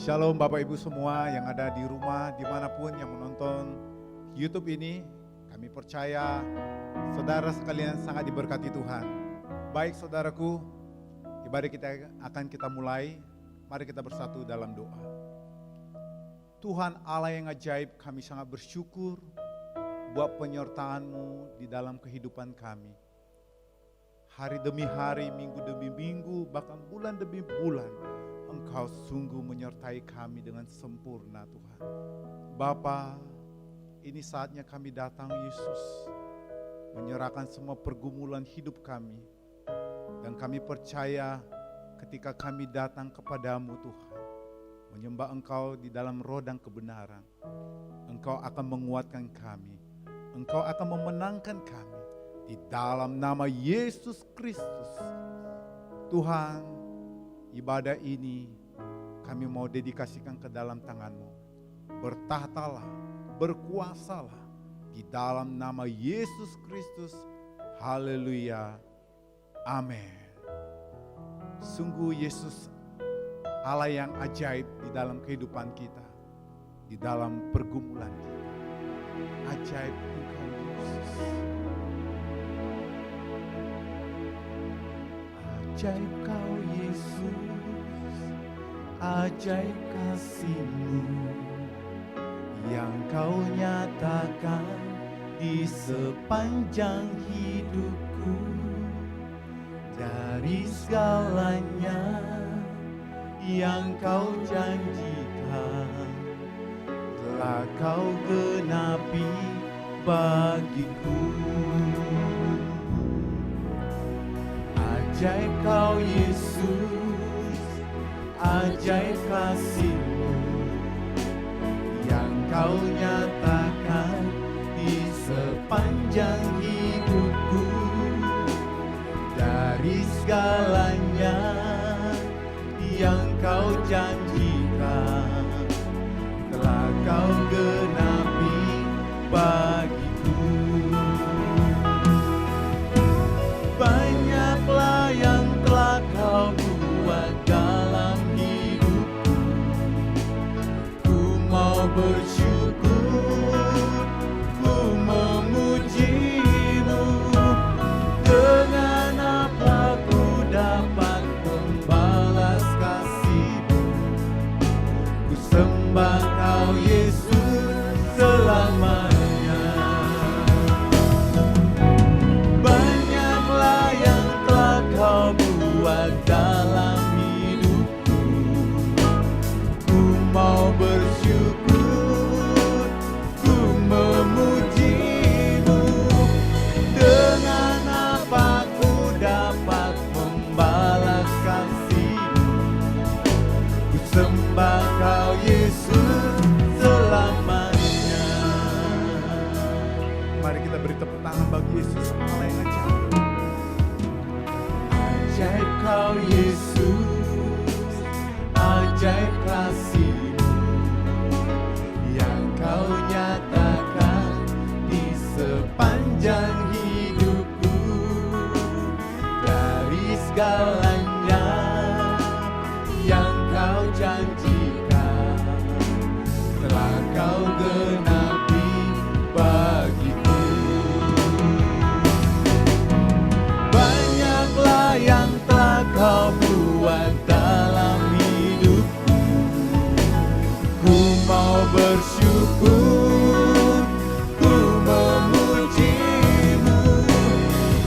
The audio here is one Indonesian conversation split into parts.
Shalom Bapak Ibu semua yang ada di rumah, dimanapun yang menonton YouTube ini. Kami percaya saudara sekalian sangat diberkati Tuhan. Baik saudaraku, ibadah kita akan kita mulai. Mari kita bersatu dalam doa. Tuhan Allah yang ajaib, kami sangat bersyukur buat penyertaan-Mu di dalam kehidupan kami. Hari demi hari, minggu demi minggu, bahkan bulan demi bulan, Engkau sungguh menyertai kami dengan sempurna Tuhan. Bapa, ini saatnya kami datang Yesus, menyerahkan semua pergumulan hidup kami. Dan kami percaya ketika kami datang kepadamu Tuhan, menyembah Engkau di dalam roh dan kebenaran, Engkau akan menguatkan kami, Engkau akan memenangkan kami di dalam nama Yesus Kristus. Tuhan, ibadah ini kami mau dedikasikan ke dalam tangan-Mu. Bertahtalah, berkuasalah di dalam nama Yesus Kristus. Haleluya. Amin. Sungguh Yesus Allah yang ajaib di dalam kehidupan kita, di dalam pergumulan kita. Ajaib Engkau Yesus. Ajaib Kau Yesus, ajaib kasih-Mu yang Kau nyatakan di sepanjang hidupku. Dari segalanya yang Kau janjikan telah Kau genapi bagiku. Ajaib Kau Yesus, ajaib kasih-Mu yang Kau nyatakan di sepanjang hidupku. Dari segalanya yang Kau janjikan telah Kau genapi bagiku. Banyaklah yang telah Kau buat dalam hidupku. Ku mau bersyukur, ku memuji-Mu. Dengan apa ku dapat membalas kasih-Mu? Ku sembah Kau Yesus selamanya. Kau buat dalam hidupku. Ku mau bersyukur, ku memuji-Mu. Dengan apa ku dapat membalas kasih-Mu? Ku sembah Kau Yesus selamanya. Mari kita beri tepuk tangan bagi Yesus Allah yang ajaib. Ajaib Kau Yesus, ajaib kasih-Mu yang Kau nyatakan di sepanjang hidupku. Dari segalanya yang Kau janjikan telah Kau genapi bagiku. Banyaklah yang telah Kau buat dalam hidupku. Ku mau bersyukur, ku memuji-Mu.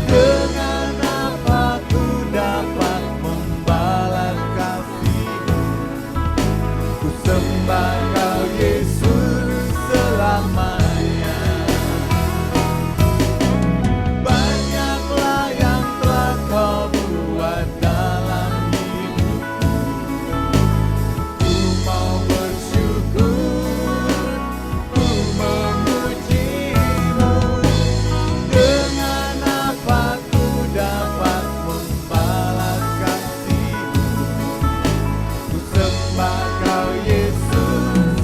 Dengan apa ku dapat membalas kasih-Mu? Ku sembah Kau Yesus selamanya. Banyaklah yang telah Kau buat dalam hidupku. Ku mau bersyukur, ku memuji-Mu. Dengan apa ku dapat membalas kasih-Mu? Ku sembah Kau Yesus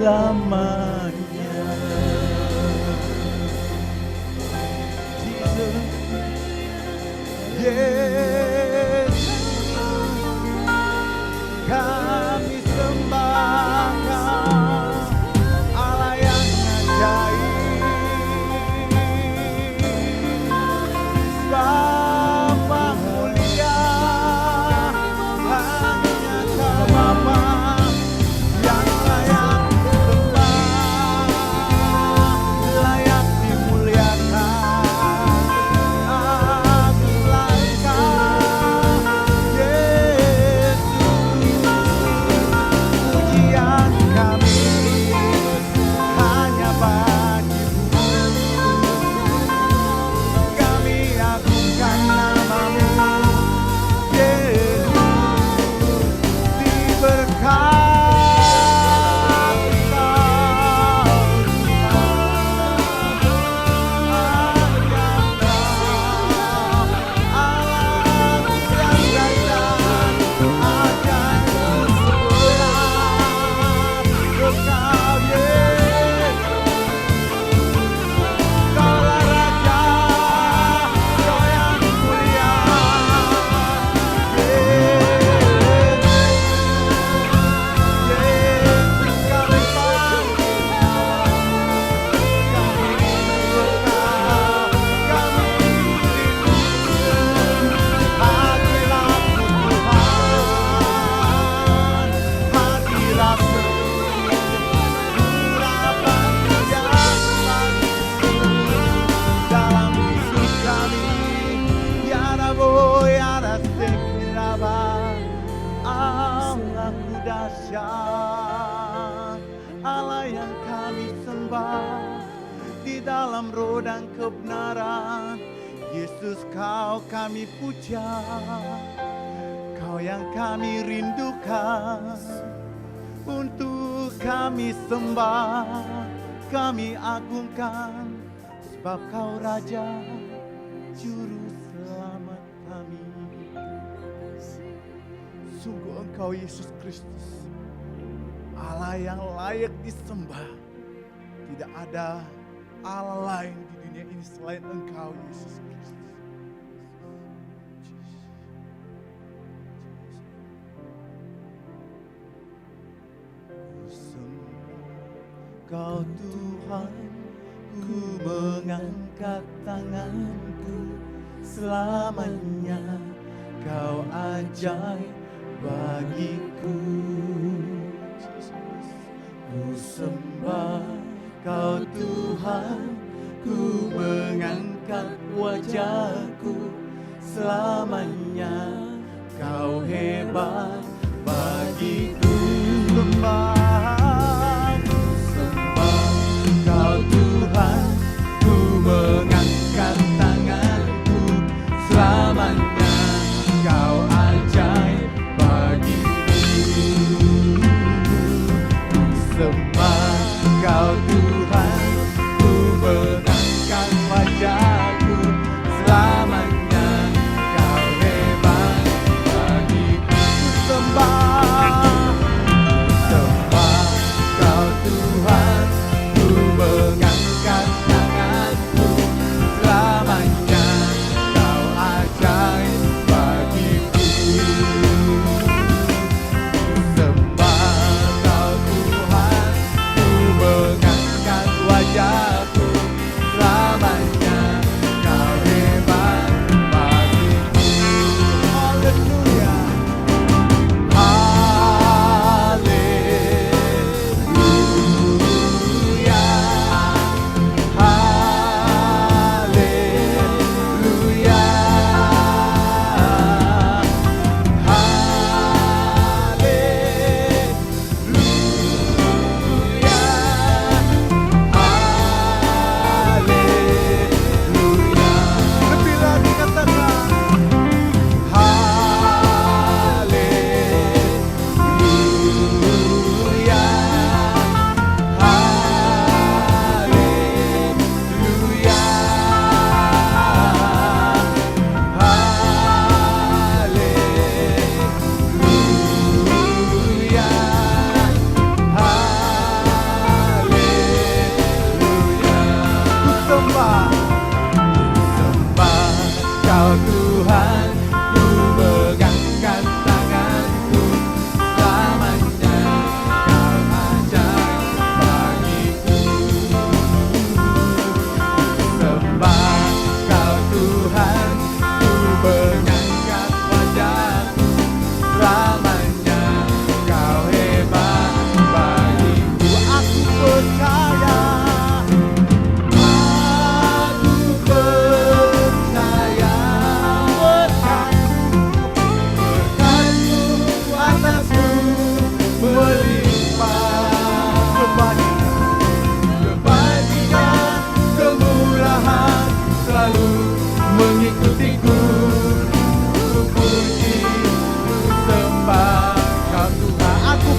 selamanya. Yesus, kami sembah Kau, Allah yang ajaib, Bapa mulia, hanya Kau Bapa yang layak disembah, layak dimuliakan. Agunlah Kau, Yesus, pujian kami hanya bagimu. Kami agungkan namamu, Yesus, diberkati Kau dalam hidup kami, tiada boy, ada sekiraba. Allahku dahsyat, Allah yang kami sembah, di dalam roh dan kebenaran. Yesus, Kau kami puja, Kau yang kami rindukan, untuk kami sembah, kami agungkan, sebab Kau Raja, Juru Selamat kami. Sungguh Engkau Yesus Kristus, Allah yang layak disembah. Tidak ada Allah lain di dunia ini selain Engkau Yesus Kristus. Kau Tuhan, ku mengangkat tanganku, selamanya Kau ajaib bagiku. Ku sembah Kau Tuhan, ku mengangkat wajahku, selamanya Kau hebat bagiku. Sembah Kau Tuhan, ku mengangkat tanganku, selamanya Kau ajaib bagiku. Sembah Kau Tuhan, ku mengangkat wajahku, selamanya Kau hebat bagiku.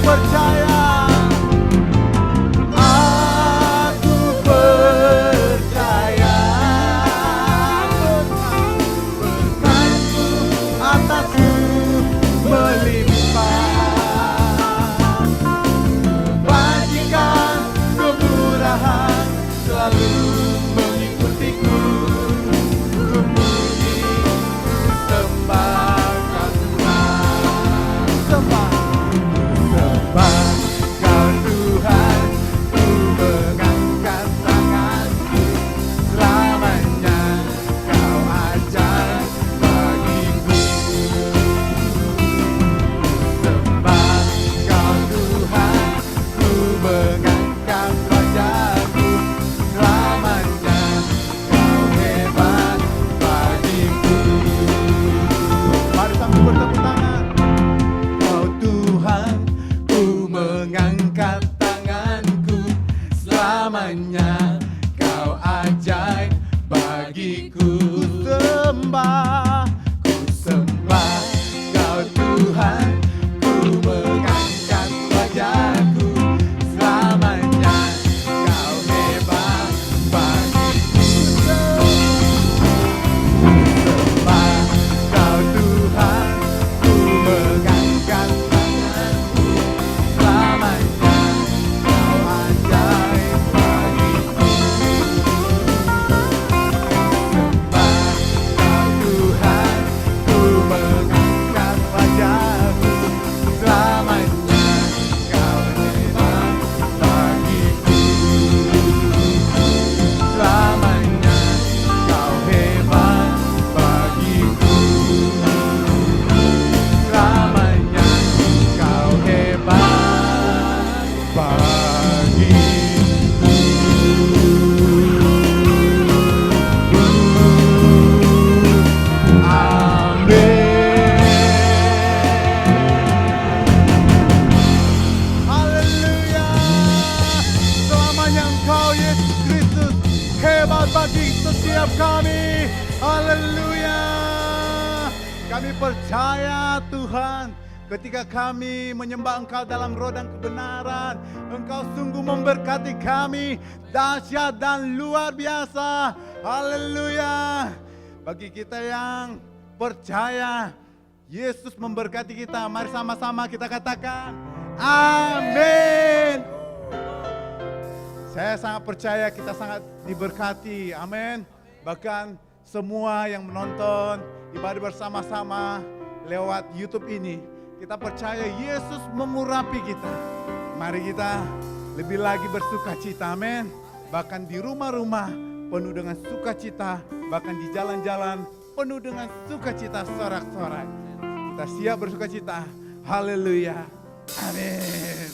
percaya. Aku percaya berkat-Mu atasku melimpah. Bagikan kemurahan selalu mengikutiku. Ku puji, ku sembahkan Tuhan. Sembah Kau Tuhan, ku mengangkat tanganku. Selamanya Kau ajaib bagiku. Sembah Kau Tuhan, ku mengangkat wajahku. Selamanya Kau hebat bagiku. Mari sambil bertepuk tangan. Kau Tuhan, ku mengangkat tanganku. Selamanya Kau ajaib bagiku. Ku sembah Kau Tuhan, ku mengangkat wajahku. Selamanya Kau hebat bagiku. Sembah Kau Tuhan, ku mengangkat tanganku. Selamanya Kau ajaib bagiku. Sembah Kau Tuhan, ku mengangkat wajahku. Selamanya Kau hebat bagiku. Selamanya Kau hebat bagiku. Selamanya Kau hebat bagiku. Amin. Haleluya. Selamanya Engkau Yesus Kristus hebat bagi setiap kami. Haleluya. Kami percaya Tuhan, ketika kami menyembah Engkau dalam roh dan kebenaran, Engkau sungguh memberkati kami dahsyat dan luar biasa. Haleluya. Bagi kita yang percaya, Yesus memberkati kita. Mari sama-sama kita katakan, amin. Saya sangat percaya kita sangat diberkati, amin. Bahkan semua yang menonton ibadah bersama-sama lewat YouTube ini, kita percaya Yesus mengurapi kita. Mari kita lebih lagi bersuka cita, amin. Bahkan di rumah-rumah penuh dengan sukacita, bahkan di jalan-jalan penuh dengan sukacita sorak-sorai. Kita siap bersuka cita. Haleluya. Amin.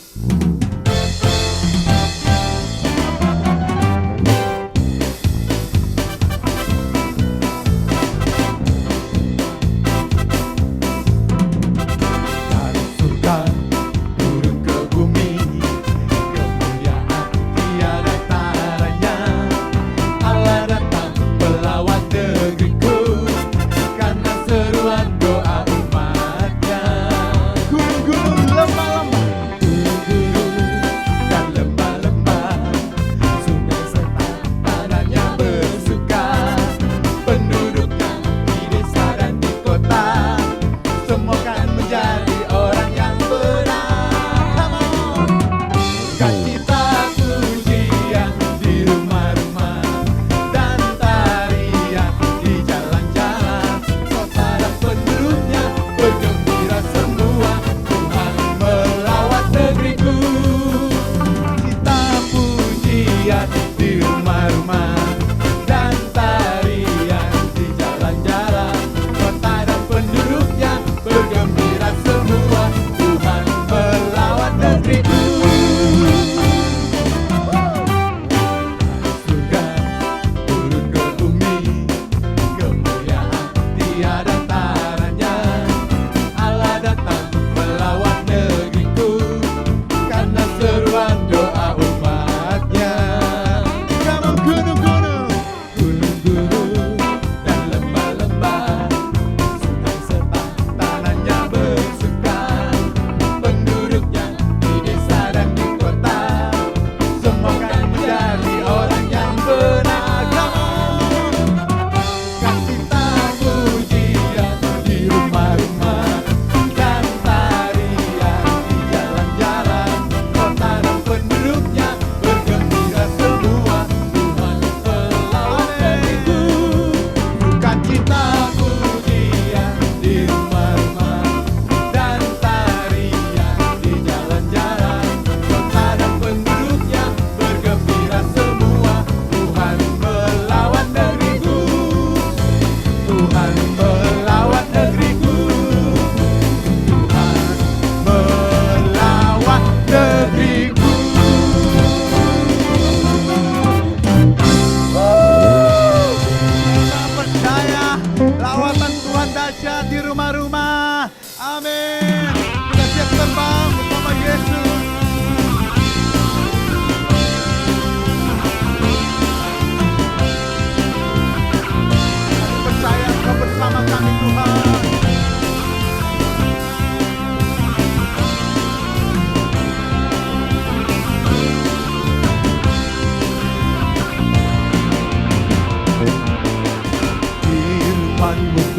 Dari surga turun ke bumi, kemuliaan tiada taranya. Allah datang melawat negeriku, karena seruan doa umatnya. Gunung-gunung lembah-lembah, gunung-gunung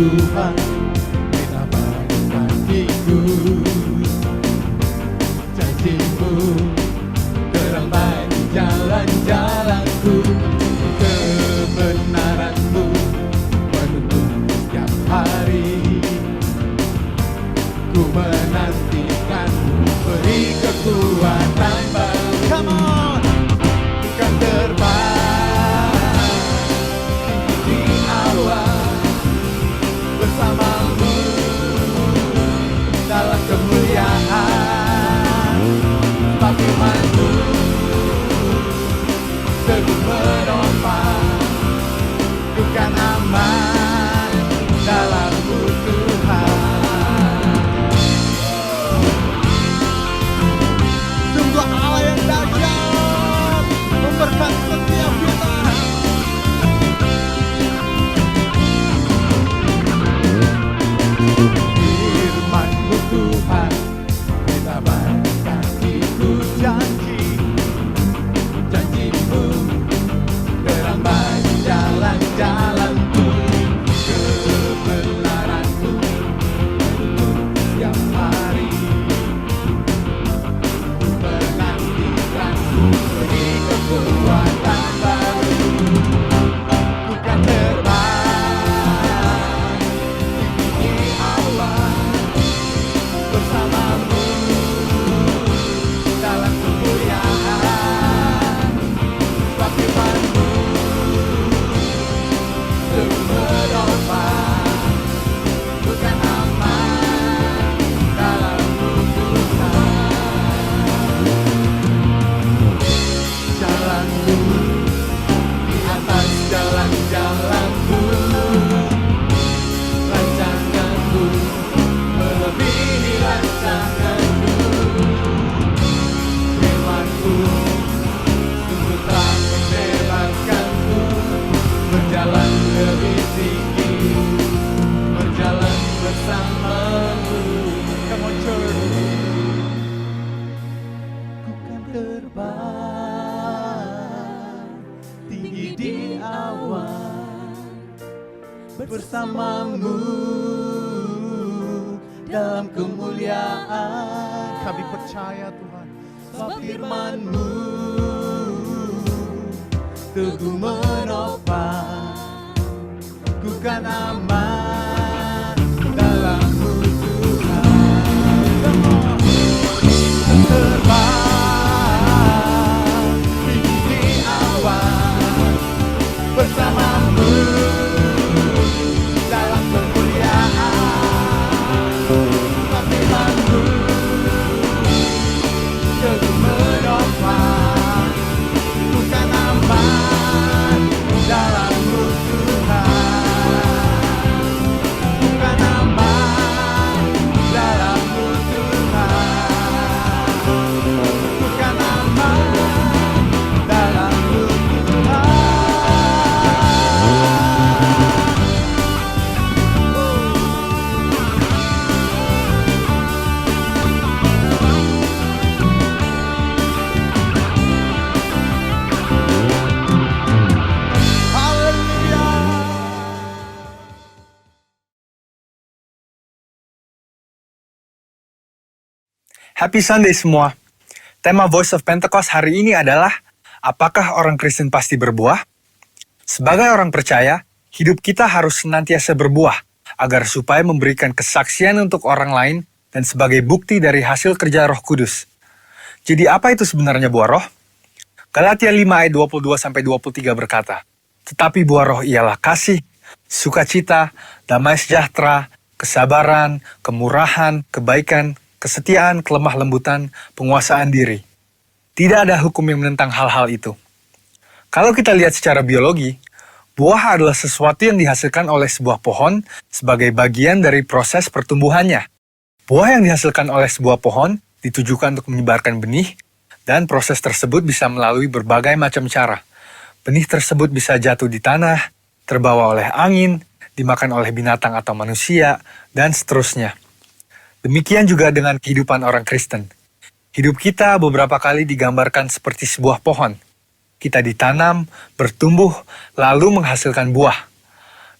Tuhan, menyamai hatiku. Janji-Mu terang bagi jalan-jalanku, kebenaran-Mu menuntun setiap hari. Ku menantikan-Mu, beri kekuatan baru. Come on, bukan terbang di awan bersama-Mu dalam kemuliaan. Sebab firman-Mu teguh menopang, bukan aman dalam-Mu Tuhan. Sungguh Allah yang dahsyat, memberkati setiap kita. Firman-Mu Tuhan, menyamai hatiku. Janji-Mu terang bagi jalan-jalanku, kebenaran-Mu menuntun setiap hari. Ku menantikan-Mu, beri kekuatan baru. Bukan terbang tinggi di awan bersama-Mu dalam kemuliaan. Sebab firman-Mu teguh menopang, bukan aman dalam-Mu Tuhan. Jalan-Mu di atas jalan-jalanku, rancangan-Mu melebihi rancangan-Mu. Firman-Mu sungguh telah membebaskanku, berjalan lebih tinggi, berjalan bersama-Mu. Come on church. Ku kan terbang tinggi di awan bersama-Mu dalam kemuliaan. Kami percaya Tuhan, sebab firman-Mu teguh menopang, ku kan aman dalam-Mu Tuhan. Terbang tinggi di awan bersama-Mu dalam kemuliaan. Sebab firman-Mu teguh menopang, bukan aman dalam-Mu Tuhan. Bukan aman dalam-Mu Tuhan. Bukan aman dalam-Mu Tuhan. Happy Sunday semua. Tema Voice of Pentecost hari ini adalah, apakah orang Kristen pasti berbuah? Sebagai orang percaya, hidup kita harus senantiasa berbuah, agar supaya memberikan kesaksian untuk orang lain dan sebagai bukti dari hasil kerja Roh Kudus. Jadi apa itu sebenarnya buah roh? Galatia 5 ayat 22-23 berkata, tetapi buah roh ialah kasih, sukacita, damai sejahtera, kesabaran, kemurahan, kebaikan, kesetiaan, kelemah lembutan, penguasaan diri. Tidak ada hukum yang menentang hal-hal itu. Kalau kita lihat secara biologi, buah adalah sesuatu yang dihasilkan oleh sebuah pohon sebagai bagian dari proses pertumbuhannya. Buah yang dihasilkan oleh sebuah pohon ditujukan untuk menyebarkan benih, dan proses tersebut bisa melalui berbagai macam cara. Benih tersebut bisa jatuh di tanah, terbawa oleh angin, dimakan oleh binatang atau manusia, dan seterusnya. Demikian juga dengan kehidupan orang Kristen. Hidup kita beberapa kali digambarkan seperti sebuah pohon. Kita ditanam, bertumbuh, lalu menghasilkan buah.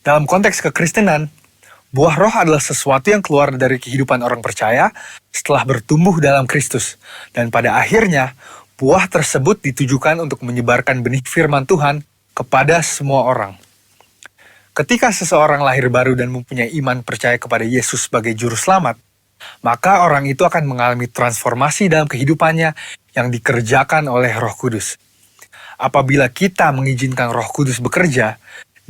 Dalam konteks kekristenan, Buah roh adalah sesuatu yang keluar dari kehidupan orang percaya setelah bertumbuh dalam Kristus. Dan pada akhirnya, buah tersebut ditujukan untuk menyebarkan benih firman Tuhan kepada semua orang. Ketika seseorang lahir baru dan mempunyai iman percaya kepada Yesus sebagai juru selamat, maka orang itu akan mengalami transformasi dalam kehidupannya yang dikerjakan oleh Roh Kudus. Apabila kita mengizinkan Roh Kudus bekerja,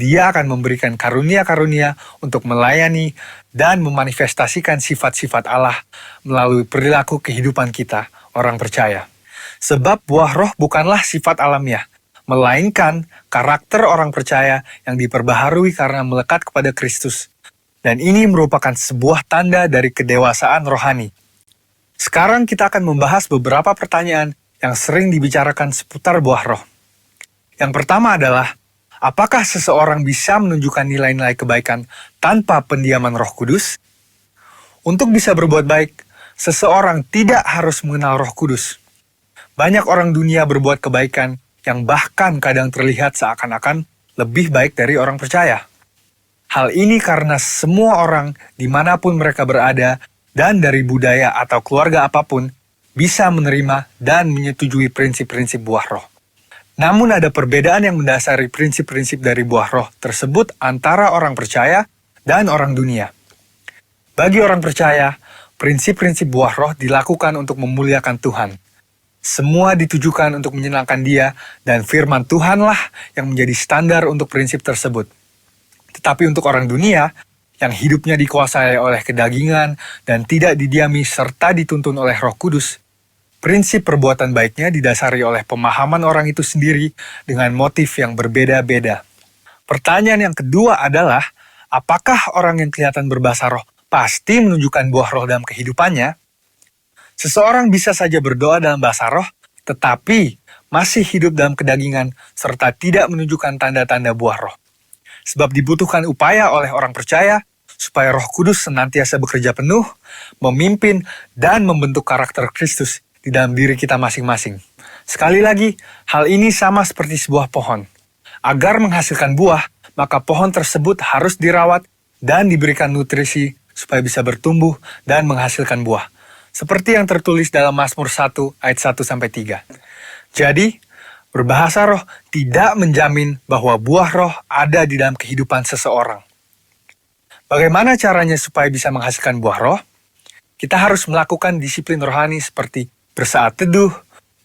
Dia akan memberikan karunia-karunia untuk melayani dan memanifestasikan sifat-sifat Allah melalui perilaku kehidupan kita, orang percaya. Sebab buah roh bukanlah sifat alamiah, melainkan karakter orang percaya yang diperbaharui karena melekat kepada Kristus. Dan ini merupakan sebuah tanda dari kedewasaan rohani. Sekarang kita akan membahas beberapa pertanyaan yang sering dibicarakan seputar buah roh. Yang pertama adalah, apakah seseorang bisa menunjukkan nilai-nilai kebaikan tanpa pendiaman Roh Kudus? Untuk bisa berbuat baik, seseorang tidak harus mengenal Roh Kudus. Banyak orang dunia berbuat kebaikan yang bahkan kadang terlihat seakan-akan lebih baik dari orang percaya. Hal ini karena semua orang dimanapun mereka berada dan dari budaya atau keluarga apapun bisa menerima dan menyetujui prinsip-prinsip buah roh. Namun ada perbedaan yang mendasari prinsip-prinsip dari buah roh tersebut antara orang percaya dan orang dunia. Bagi orang percaya, prinsip-prinsip buah roh dilakukan untuk memuliakan Tuhan. Semua ditujukan untuk menyenangkan Dia dan firman Tuhanlah yang menjadi standar untuk prinsip tersebut. Tetapi untuk orang dunia, yang hidupnya dikuasai oleh kedagingan dan tidak didiami serta dituntun oleh Roh Kudus, prinsip perbuatan baiknya didasari oleh pemahaman orang itu sendiri dengan motif yang berbeda-beda. Pertanyaan yang kedua adalah, apakah orang yang kelihatan berbahasa roh pasti menunjukkan buah roh dalam kehidupannya? Seseorang bisa saja berdoa dalam bahasa roh, tetapi masih hidup dalam kedagingan serta tidak menunjukkan tanda-tanda buah roh. Sebab dibutuhkan upaya oleh orang percaya supaya Roh Kudus senantiasa bekerja penuh, memimpin, dan membentuk karakter Kristus di dalam diri kita masing-masing. Sekali lagi, hal ini sama seperti sebuah pohon. Agar menghasilkan buah, maka pohon tersebut harus dirawat dan diberikan nutrisi supaya bisa bertumbuh dan menghasilkan buah. Seperti yang tertulis dalam Mazmur 1 ayat 1-3. Jadi, berbahasa roh tidak menjamin bahwa buah roh ada di dalam kehidupan seseorang. Bagaimana caranya supaya bisa menghasilkan buah roh? Kita harus melakukan disiplin rohani seperti bersaat teduh,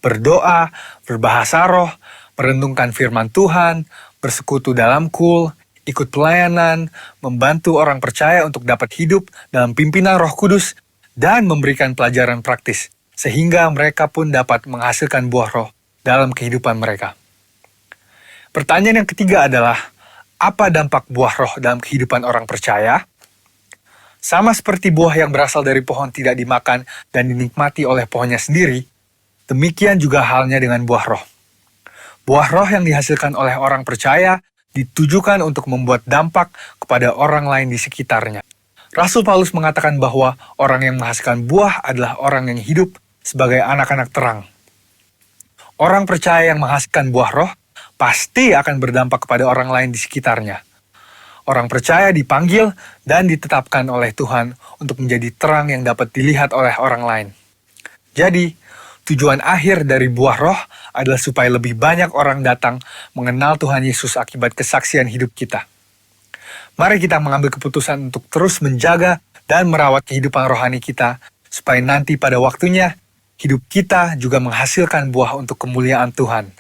berdoa, berbahasa roh, merenungkan firman Tuhan, bersekutu dalam kul, ikut pelayanan, membantu orang percaya untuk dapat hidup dalam pimpinan Roh Kudus, dan memberikan pelajaran praktis, sehingga mereka pun dapat menghasilkan buah roh dalam kehidupan mereka. Pertanyaan yang ketiga adalah, apa dampak buah roh dalam kehidupan orang percaya? Sama seperti buah yang berasal dari pohon tidak dimakan dan dinikmati oleh pohonnya sendiri, demikian juga halnya dengan buah roh. Buah roh yang dihasilkan oleh orang percaya ditujukan untuk membuat dampak kepada orang lain di sekitarnya. Rasul Paulus mengatakan bahwa orang yang menghasilkan buah adalah orang yang hidup sebagai anak-anak terang. Orang percaya yang menghasilkan buah roh pasti akan berdampak kepada orang lain di sekitarnya. Orang percaya dipanggil dan ditetapkan oleh Tuhan untuk menjadi terang yang dapat dilihat oleh orang lain. Jadi, tujuan akhir dari buah roh adalah supaya lebih banyak orang datang mengenal Tuhan Yesus akibat kesaksian hidup kita. Mari kita mengambil keputusan untuk terus menjaga dan merawat kehidupan rohani kita, supaya nanti pada waktunya, hidup kita juga menghasilkan buah untuk kemuliaan Tuhan.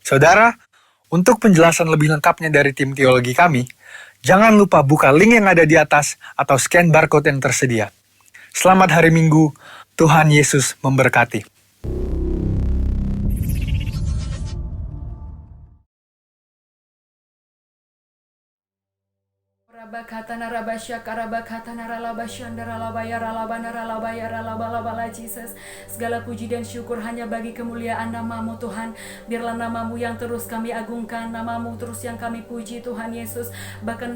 Saudara, untuk penjelasan lebih lengkapnya dari tim teologi kami, jangan lupa buka link yang ada di atas atau scan barcode yang tersedia. Selamat hari Minggu, Tuhan Yesus memberkati. Jesus. Segala puji dan syukur hanya bagi kemuliaan nama-Mu Tuhan. Biarlah nama-Mu yang terus kami agungkan, nama-Mu terus yang kami puji Tuhan Yesus. Bahkan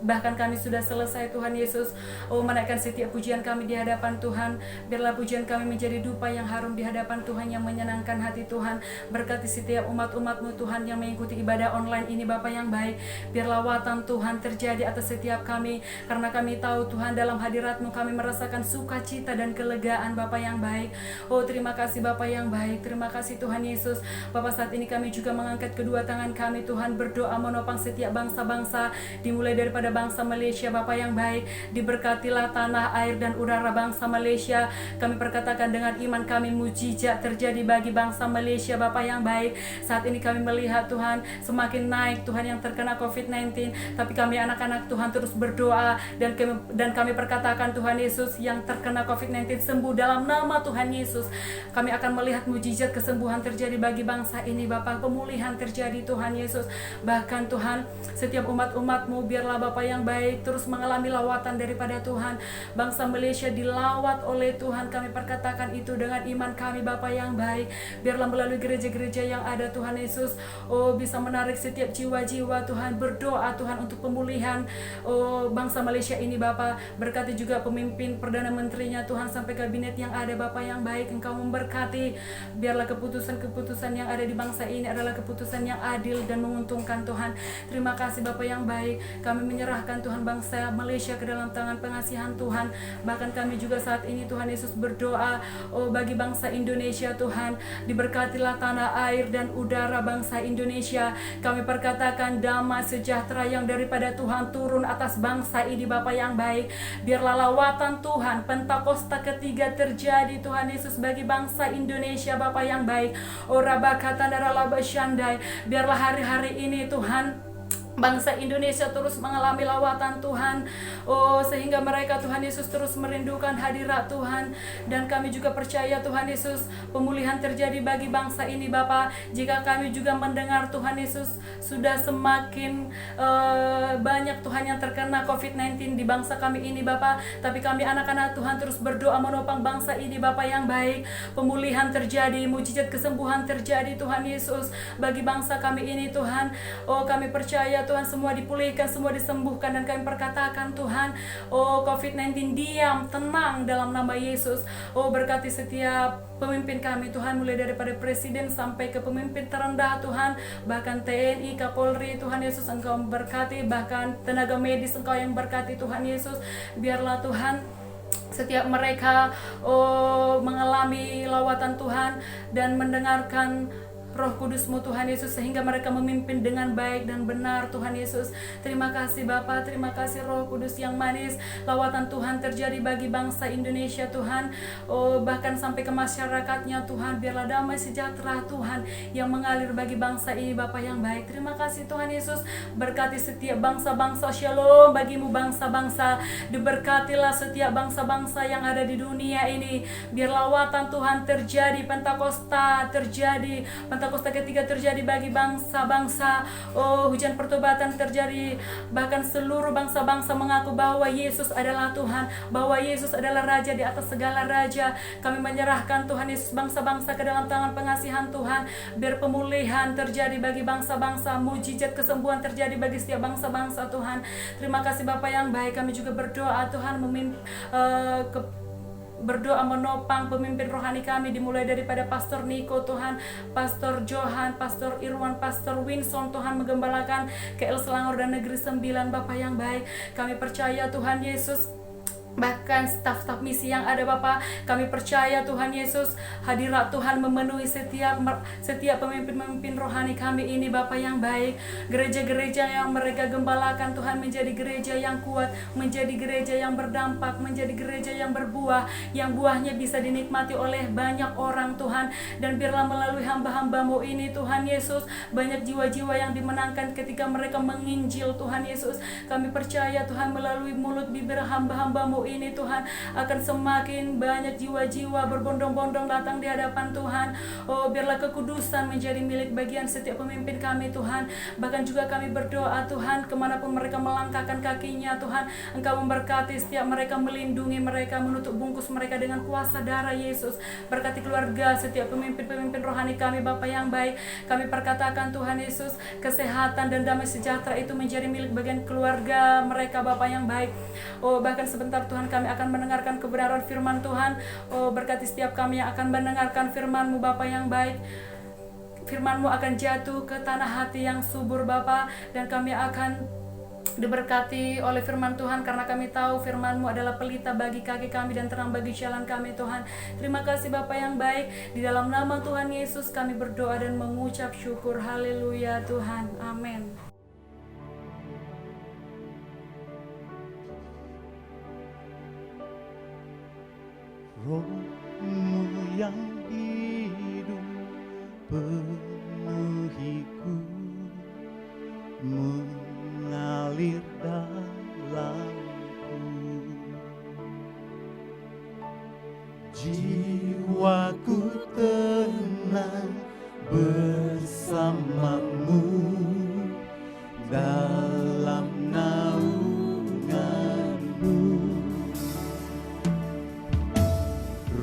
bahkan kami sudah selesai Tuhan Yesus. Oh, menaikkan setiap pujian kami di hadapan Tuhan. Biarlah pujian kami menjadi dupa yang harum di hadapan Tuhan, yang menyenangkan hati Tuhan. Berkati setiap umat-umat-Mu Tuhan yang mengikuti ibadah online ini Bapa yang baik. Biar lawatan Tuhan terjadi atas setiap kami, karena kami tahu Tuhan dalam hadirat-Mu kami merasakan sukacita dan kelegaan Bapa yang baik. Oh, terima kasih Bapa yang baik. Terima kasih Tuhan Yesus. Bapa, saat ini kami juga mengangkat kedua tangan kami Tuhan, berdoa menopang setiap bangsa-bangsa, dimulai daripada bangsa Malaysia Bapa yang baik. Diberkatilah tanah, air, dan udara bangsa Malaysia. Kami perkatakan dengan iman kami, mujizat terjadi bagi bangsa Malaysia Bapa yang baik. Saat ini kami melihat Tuhan semakin naik Tuhan yang terkena COVID-19, tapi kami anak-anak Tuhan terus berdoa, dan kami perkatakan Tuhan Yesus, yang terkena COVID-19 sembuh dalam nama Tuhan Yesus. Kami akan melihat mujizat kesembuhan terjadi bagi bangsa ini Bapa, pemulihan terjadi Tuhan Yesus. Bahkan Tuhan, setiap umat-umat-Mu biarlah Bapa yang baik terus mengalami lawatan daripada Tuhan. Bangsa Malaysia dilawat oleh Tuhan. Kami perkatakan itu dengan iman kami Bapa yang baik. Biarlah melalui gereja-gereja yang ada Tuhan Yesus, oh, bisa menarik setiap jiwa-jiwa Tuhan. Berdoa Tuhan untuk pemulihan, oh, bangsa Malaysia ini Bapa. Berkati juga pemimpin Perdana Menterinya Tuhan, sampai kabinet yang ada Bapa yang baik. Engkau memberkati. Biarlah keputusan-keputusan yang ada di bangsa ini adalah keputusan yang adil dan menguntungkan Tuhan. Terima kasih Bapa yang baik. Kami menyerahkan Tuhan bangsa Malaysia ke dalam tangan pengasihan Tuhan. Bahkan kami juga saat ini Tuhan Yesus berdoa, oh, bagi bangsa Indonesia Tuhan. Diberkatilah tanah, air, dan udara bangsa Indonesia. Kami perkatakan damai sejahtera yang daripada Tuhan turun atas bangsa ini Bapa yang baik. Biarlah lawatan Tuhan Pentakosta ketiga terjadi Tuhan Yesus bagi bangsa Indonesia Bapa yang baik. Oh, Rabakata Daralaba Syandai. Biarlah hari-hari ini Tuhan bangsa Indonesia terus mengalami lawatan Tuhan, oh, sehingga mereka Tuhan Yesus terus merindukan hadirat Tuhan. Dan kami juga percaya Tuhan Yesus, pemulihan terjadi bagi bangsa ini Bapa. Jika kami juga mendengar Tuhan Yesus sudah semakin banyak Tuhan yang terkena COVID-19 di bangsa kami ini Bapa, tapi kami anak-anak Tuhan terus berdoa menopang bangsa ini Bapa yang baik. Pemulihan terjadi, mujizat kesembuhan terjadi Tuhan Yesus bagi bangsa kami ini Tuhan. Oh, kami percaya Tuhan semua dipulihkan, semua disembuhkan, dan kami perkatakan Tuhan, oh, COVID-19 diam, tenang dalam nama Yesus. Oh, berkati setiap pemimpin kami Tuhan, mulai daripada presiden sampai ke pemimpin terendah Tuhan, bahkan TNI, Kapolri Tuhan Yesus, Engkau berkati, bahkan tenaga medis Engkau yang berkati Tuhan Yesus. Biarlah Tuhan setiap mereka, oh, mengalami lawatan Tuhan dan mendengarkan Roh Kudus-Mu Tuhan Yesus, sehingga mereka memimpin dengan baik dan benar Tuhan Yesus. Terima kasih Bapa, terima kasih Roh Kudus yang manis. Lawatan Tuhan terjadi bagi bangsa Indonesia Tuhan, oh, bahkan sampai ke masyarakatnya Tuhan. Biarlah damai sejahtera Tuhan yang mengalir bagi bangsa ini Bapa yang baik. Terima kasih Tuhan Yesus. Berkati setiap bangsa-bangsa, shalom bagimu bangsa-bangsa. Diberkatilah setiap bangsa-bangsa yang ada di dunia ini. Biar lawatan Tuhan terjadi, Pentakosta terjadi, Pentakosta ketiga terjadi bagi bangsa-bangsa. Oh, hujan pertobatan terjadi, bahkan seluruh bangsa-bangsa mengaku bahwa Yesus adalah Tuhan, bahwa Yesus adalah Raja di atas segala raja. Kami menyerahkan Tuhan Yesus bangsa-bangsa ke dalam tangan pengasihan Tuhan. Biar pemulihan terjadi bagi bangsa-bangsa, mujizat kesembuhan terjadi bagi setiap bangsa-bangsa Tuhan. Terima kasih Bapa yang baik. Kami juga berdoa Tuhan berdoa menopang pemimpin rohani kami, dimulai daripada Pastor Niko Tuhan, Pastor Johan, Pastor Irwan, Pastor Winson Tuhan, menggembalakan KL Selangor dan Negeri Sembilan Bapa yang baik. Kami percaya Tuhan Yesus, bahkan staf-staf misi yang ada Bapa, kami percaya Tuhan Yesus, hadirat Tuhan memenuhi setiap pemimpin-pemimpin rohani kami ini Bapa yang baik. Gereja-gereja yang mereka gembalakan Tuhan menjadi gereja yang kuat, menjadi gereja yang berdampak, menjadi gereja yang berbuah, yang buahnya bisa dinikmati oleh banyak orang Tuhan. Dan biarlah melalui hamba-hamba-Mu ini Tuhan Yesus, banyak jiwa-jiwa yang dimenangkan ketika mereka menginjil Tuhan Yesus. Kami percaya Tuhan melalui mulut bibir hamba-hamba-Mu ini Tuhan, akan semakin banyak jiwa-jiwa berbondong-bondong datang di hadapan Tuhan. Oh, biarlah kekudusan menjadi milik bagian setiap pemimpin kami Tuhan. Bahkan juga kami berdoa Tuhan, kemanapun mereka melangkahkan kakinya Tuhan, Engkau memberkati setiap mereka, melindungi mereka, menutup bungkus mereka dengan kuasa darah Yesus. Berkati keluarga setiap pemimpin-pemimpin rohani kami Bapa yang baik. Kami perkatakan Tuhan Yesus, kesehatan dan damai sejahtera itu menjadi milik bagian keluarga mereka Bapa yang baik. Oh, bahkan sebentar Tuhan kami akan mendengarkan kebenaran firman Tuhan. Oh, berkati setiap kami yang akan mendengarkan firman-Mu Bapa yang baik. Firman-Mu akan jatuh ke tanah hati yang subur Bapa, dan kami akan diberkati oleh firman Tuhan, karena kami tahu firman-Mu adalah pelita bagi kaki kami dan terang bagi jalan kami Tuhan. Terima kasih Bapa yang baik, di dalam nama Tuhan Yesus kami berdoa dan mengucap syukur. Haleluya Tuhan, amin. Roh-Mu yang hidup penuhiku, mengalir dalamku. Jiwaku tenang bersama-Mu dalam naungan-Mu.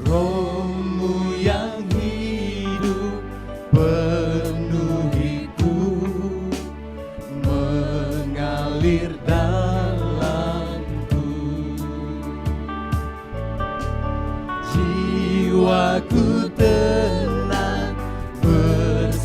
Roh-Mu yang hidup penuhiku, mengalir dalamku. Jiwaku tenang bersama-Mu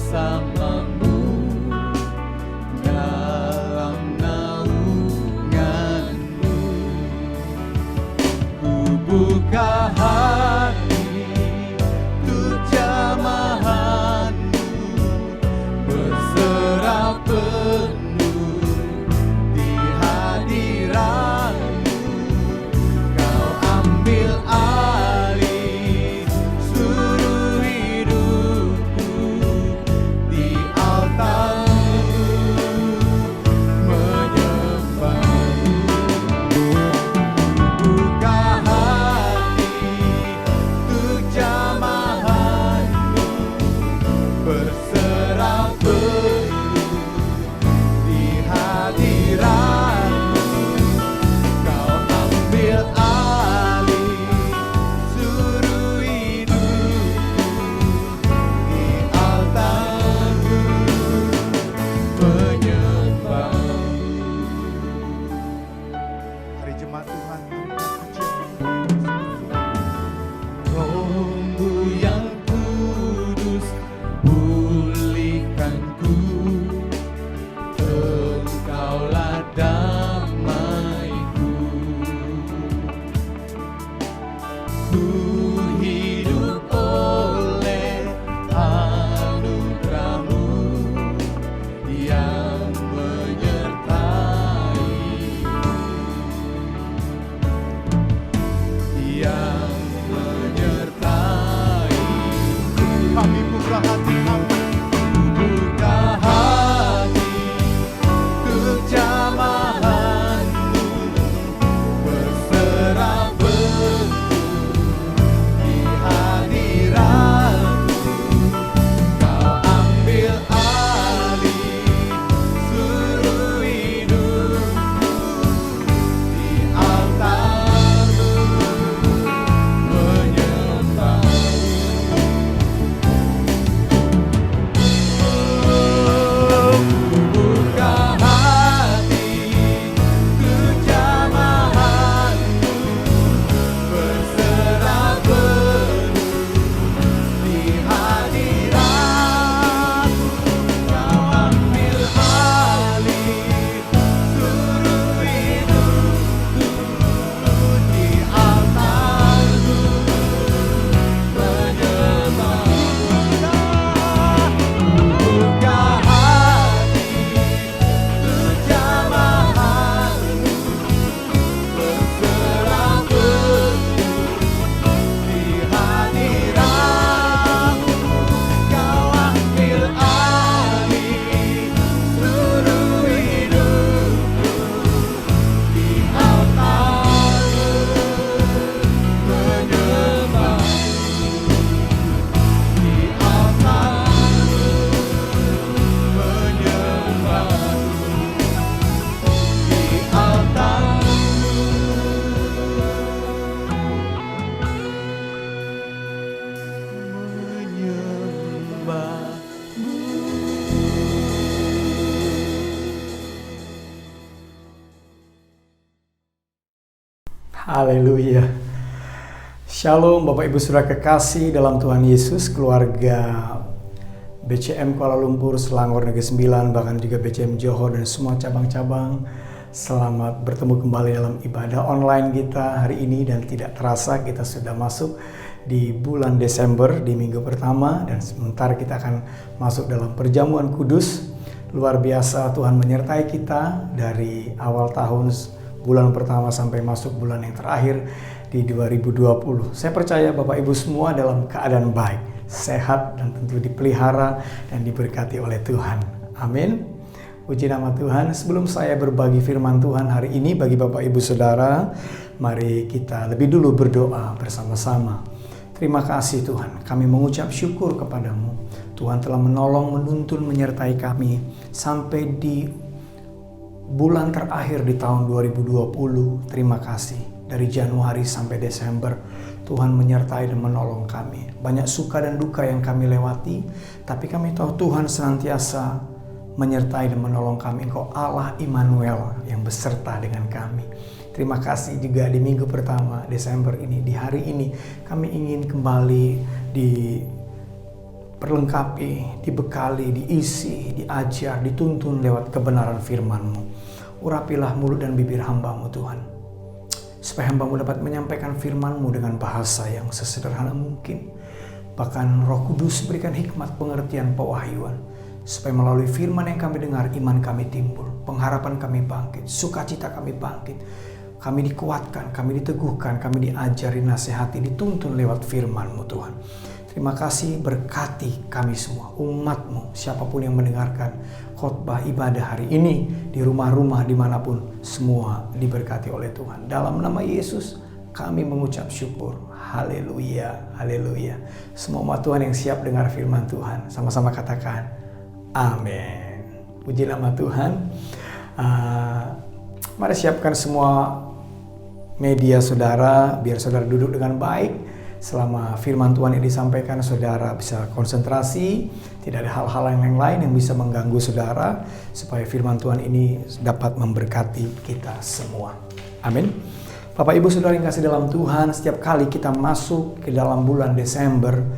Haleluya. Shalom Bapak Ibu Saudara kekasih dalam Tuhan Yesus, keluarga BCM Kuala Lumpur, Selangor Negeri Sembilan, bahkan juga BCM Johor dan semua cabang-cabang. Selamat bertemu kembali dalam ibadah online kita hari ini, dan tidak terasa kita sudah masuk di bulan Desember di minggu pertama, dan sebentar kita akan masuk dalam perjamuan kudus. Luar biasa, Tuhan menyertai kita dari awal tahun bulan pertama sampai masuk bulan yang terakhir di 2020. Saya percaya Bapak Ibu semua dalam keadaan baik, sehat, dan tentu dipelihara dan diberkati oleh Tuhan. Amin. Puji nama Tuhan. Sebelum saya berbagi firman Tuhan hari ini bagi Bapak Ibu Saudara, mari kita lebih dulu berdoa bersama-sama. Terima kasih Tuhan, kami mengucap syukur kepadamu. Tuhan telah menolong, menuntun, menyertai kami sampai di bulan terakhir di tahun 2020. Terima kasih. Dari Januari sampai Desember, Tuhan menyertai dan menolong kami. Banyak suka dan duka yang kami lewati, tapi kami tahu Tuhan senantiasa menyertai dan menolong kami. Engkau Allah Immanuel yang beserta dengan kami. Terima kasih juga di minggu pertama Desember ini, di hari ini kami ingin kembali diperlengkapi, dibekali, diisi, diajar, dituntun lewat kebenaran firman-Mu. Urapilah mulut dan bibir hamba-Mu Tuhan, supaya hamba-Mu dapat menyampaikan firman-Mu dengan bahasa yang sesederhana mungkin. Bahkan Roh Kudus berikan hikmat, pengertian, pewahyuan, supaya melalui firman yang kami dengar, iman kami timbul, pengharapan kami bangkit, sukacita kami bangkit, kami dikuatkan, kami diteguhkan, kami diajari, nasihati, dituntun lewat firman-Mu Tuhan. Terima kasih, berkati kami semua, umat-Mu, siapapun yang mendengarkan khotbah ibadah hari ini, di rumah-rumah dimanapun, semua diberkati oleh Tuhan. Dalam nama Yesus kami mengucap syukur. Haleluya, haleluya. Semua umat Tuhan yang siap dengar firman Tuhan, sama-sama katakan amin. Puji nama Tuhan. Mari siapkan semua media saudara, biar saudara duduk dengan baik. Selama firman Tuhan yang disampaikan, saudara bisa konsentrasi, tidak ada hal-hal yang lain yang bisa mengganggu saudara, supaya firman Tuhan ini dapat memberkati kita semua. Amin. Bapak Ibu Saudara yang kasih dalam Tuhan, setiap kali kita masuk ke dalam bulan Desember,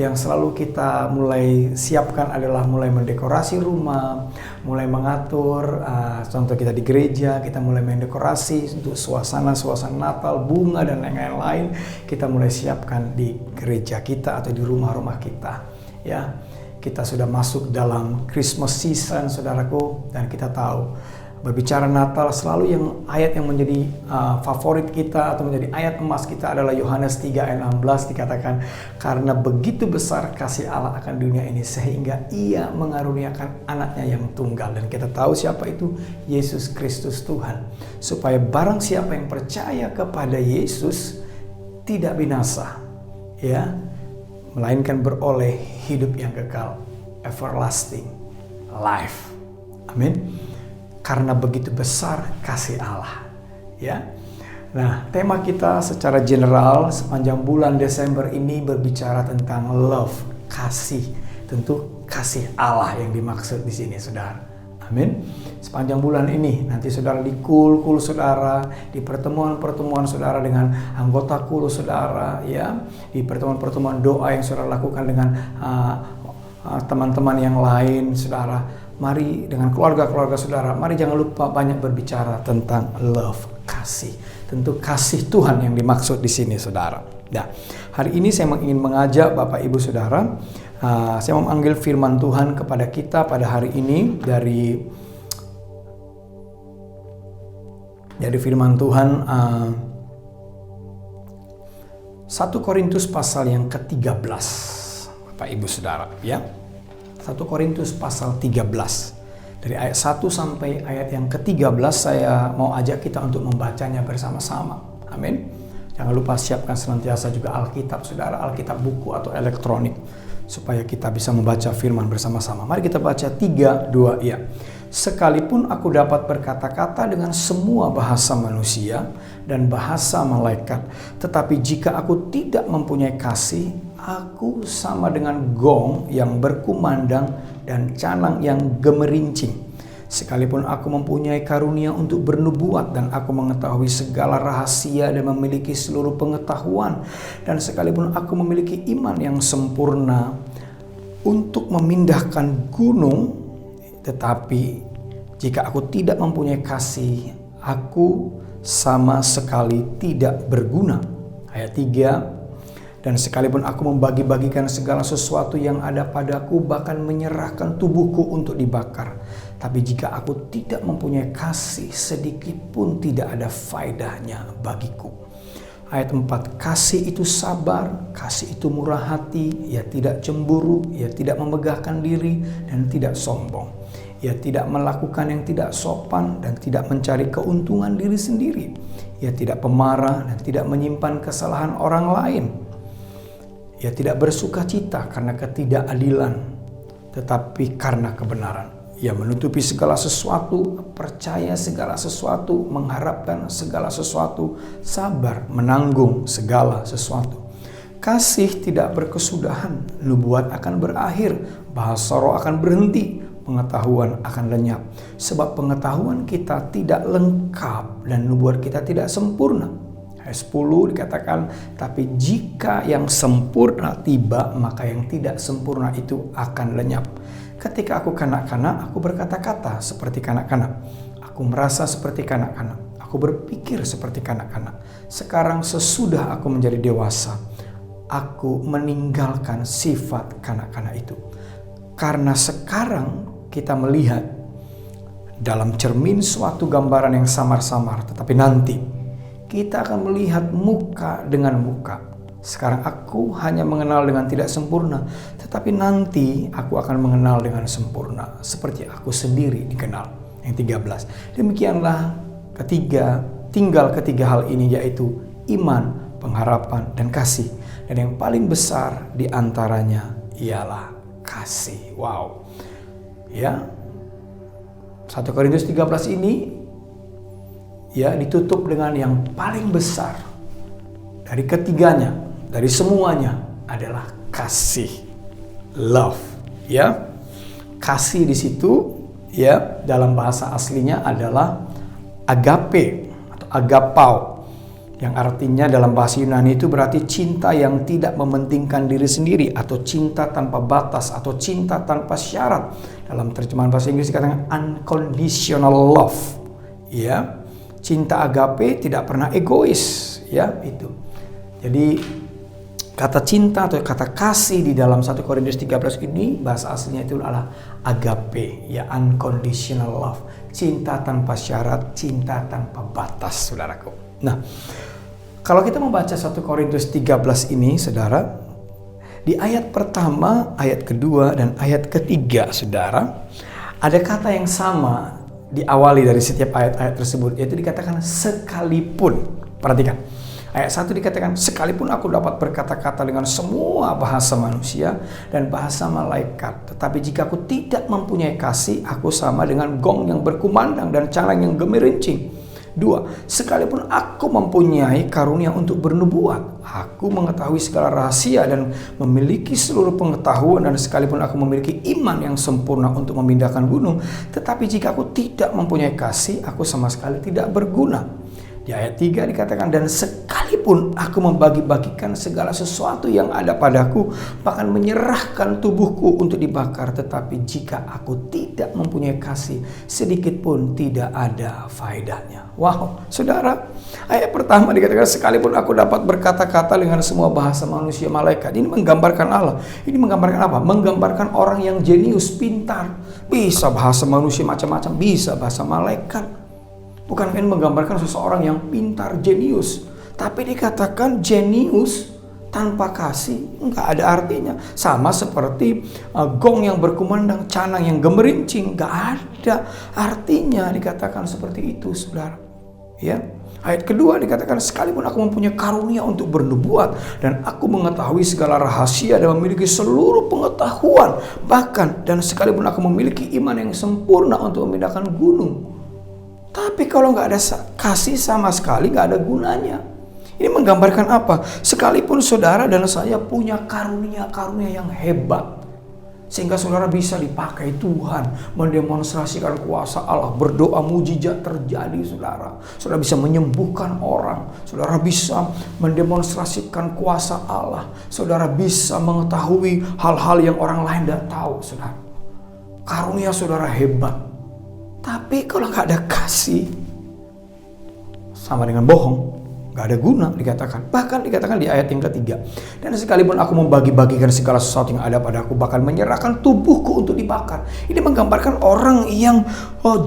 yang selalu kita mulai siapkan adalah mulai mendekorasi rumah, mulai mengatur, contoh kita di gereja, kita mulai mendekorasi untuk suasana Natal, bunga dan lain-lain, kita mulai siapkan di gereja kita atau di rumah-rumah kita. Ya, kita sudah masuk dalam Christmas season, saudaraku, dan kita tahu berbicara Natal selalu yang ayat yang menjadi favorit kita atau menjadi ayat emas kita adalah Yohanes 3 ayat 16, dikatakan karena begitu besar kasih Allah akan dunia ini sehingga ia mengaruniakan anaknya yang tunggal. Dan kita tahu siapa itu? Yesus Kristus Tuhan, supaya barang siapa yang percaya kepada Yesus tidak binasa, ya, melainkan beroleh hidup yang kekal, everlasting life. Amin. Karena begitu besar kasih Allah, ya. Nah, tema kita secara general sepanjang bulan Desember ini berbicara tentang love, kasih. Tentu kasih Allah yang dimaksud di sini, saudara. Amin. Sepanjang bulan ini nanti saudara di kul saudara, di pertemuan-pertemuan saudara dengan anggota kul saudara, ya, di pertemuan-pertemuan doa yang saudara lakukan dengan teman-teman yang lain, saudara. Mari dengan keluarga-keluarga saudara, mari jangan lupa banyak berbicara tentang love, kasih. Tentu kasih Tuhan yang dimaksud di sini, saudara. Nah, hari ini saya ingin mengajak Bapak Ibu Saudara, saya mau mengambil firman Tuhan kepada kita pada hari ini dari firman Tuhan 1 Korintus pasal yang ke-13, Bapak Ibu Saudara, ya. 1 Korintus pasal 13 dari ayat 1 sampai ayat yang ke-13 saya mau ajak kita untuk membacanya bersama-sama. Amin. Jangan lupa siapkan senantiasa juga Alkitab saudara, Alkitab buku atau elektronik, supaya kita bisa membaca firman bersama-sama. Mari kita baca 3, 2, ya. Sekalipun aku dapat berkata-kata dengan semua bahasa manusia dan bahasa malaikat, tetapi jika aku tidak mempunyai kasih, aku sama dengan gong yang berkumandang dan canang yang gemerincing. Sekalipun aku mempunyai karunia untuk bernubuat dan aku mengetahui segala rahasia dan memiliki seluruh pengetahuan, dan sekalipun aku memiliki iman yang sempurna untuk memindahkan gunung, tetapi jika aku tidak mempunyai kasih, aku sama sekali tidak berguna. Ayat 3, dan sekalipun aku membagi-bagikan segala sesuatu yang ada padaku, bahkan menyerahkan tubuhku untuk dibakar, tapi jika aku tidak mempunyai kasih, sedikit pun tidak ada faedahnya bagiku. Ayat 4, kasih itu sabar, kasih itu murah hati, ia tidak cemburu, ia tidak memegahkan diri, dan tidak sombong. Ia tidak melakukan yang tidak sopan dan tidak mencari keuntungan diri sendiri. Ia tidak pemarah dan tidak menyimpan kesalahan orang lain. Ia tidak bersuka cita karena ketidakadilan, tetapi karena kebenaran. Ia menutupi segala sesuatu, percaya segala sesuatu, mengharapkan segala sesuatu, sabar menanggung segala sesuatu. Kasih tidak berkesudahan, nubuat akan berakhir, bahasa roh akan berhenti, pengetahuan akan lenyap. Sebab pengetahuan kita tidak lengkap dan nubuat kita tidak sempurna. Ayat 10 dikatakan, tapi jika yang sempurna tiba, maka yang tidak sempurna itu akan lenyap. Ketika aku kanak-kanak, aku berkata-kata seperti kanak-kanak. Aku merasa seperti kanak-kanak. Aku berpikir seperti kanak-kanak. Sekarang sesudah aku menjadi dewasa, aku meninggalkan sifat kanak-kanak itu. Karena sekarang kita melihat dalam cermin suatu gambaran yang samar-samar, tetapi nanti kita akan melihat muka dengan muka. Sekarang aku hanya mengenal dengan tidak sempurna, tetapi nanti aku akan mengenal dengan sempurna, seperti aku sendiri dikenal. Yang 13. Demikianlah tinggal ketiga hal ini, yaitu iman, pengharapan, dan kasih. Dan yang paling besar di antaranya ialah kasih. Wow. Ya. 1 Korintus 13 ini ya ditutup dengan yang paling besar dari ketiganya, dari semuanya adalah kasih. Love, ya. Kasih di situ ya dalam bahasa aslinya adalah agape atau agapau, yang artinya dalam bahasa Yunani itu berarti cinta yang tidak mementingkan diri sendiri, atau cinta tanpa batas, atau cinta tanpa syarat. Dalam terjemahan bahasa Inggris dikatakan unconditional love. Ya, cinta agape tidak pernah egois, ya itu. Jadi kata cinta atau kata kasih di dalam 1 Korintus 13 ini bahasa aslinya itu adalah agape, ya, unconditional love. Cinta tanpa syarat, cinta tanpa batas, saudaraku. Nah, kalau kita membaca 1 Korintus 13 ini, saudara, di ayat pertama, ayat kedua, dan ayat ketiga, saudara, ada kata yang sama diawali dari setiap ayat-ayat tersebut, yaitu dikatakan sekalipun. Perhatikan, ayat 1 dikatakan, sekalipun aku dapat berkata-kata dengan semua bahasa manusia dan bahasa malaikat, tetapi jika aku tidak mempunyai kasih, aku sama dengan gong yang berkumandang dan caleng yang gemerincing. 2. Sekalipun aku mempunyai karunia untuk bernubuat, aku mengetahui segala rahasia dan memiliki seluruh pengetahuan, dan sekalipun aku memiliki iman yang sempurna untuk memindahkan gunung, tetapi jika aku tidak mempunyai kasih, aku sama sekali tidak berguna. Di ayat 3 dikatakan, dan sekalipun aku membagi-bagikan segala sesuatu yang ada padaku, bahkan menyerahkan tubuhku untuk dibakar, tetapi jika aku tidak mempunyai kasih, sedikit pun tidak ada faedahnya. Wow, saudara, ayat pertama dikatakan sekalipun aku dapat berkata-kata dengan semua bahasa manusia malaikat. Ini menggambarkan Allah. Ini menggambarkan apa? Menggambarkan orang yang jenius, pintar. Bisa bahasa manusia macam-macam, bisa bahasa malaikat. Bukan kan menggambarkan seseorang yang pintar, jenius. Tapi dikatakan jenius tanpa kasih nggak ada artinya. Sama seperti gong yang berkumandang, canang yang gemerincing, nggak ada artinya dikatakan seperti itu, saudara. Ya, ayat kedua dikatakan sekalipun aku mempunyai karunia untuk bernubuat dan aku mengetahui segala rahasia dan memiliki seluruh pengetahuan, bahkan dan sekalipun aku memiliki iman yang sempurna untuk memindahkan gunung, tapi kalau nggak ada kasih sama sekali nggak ada gunanya. Ini menggambarkan apa? Sekalipun saudara dan saya punya karunia-karunia yang hebat, Sehingga saudara bisa dipakai Tuhan mendemonstrasikan kuasa Allah. Berdoa mujizat terjadi saudara. Saudara bisa menyembuhkan orang. Saudara bisa mendemonstrasikan kuasa Allah. Saudara bisa mengetahui hal-hal yang orang lain tidak tahu saudara. Karunia saudara hebat. Tapi kalau nggak ada kasih, sama dengan bohong. Gak ada guna dikatakan. Bahkan dikatakan di ayat yang ketiga. Dan sekalipun aku membagi-bagikan segala sesuatu yang ada padaku, bahkan menyerahkan tubuhku untuk dibakar. Ini menggambarkan orang yang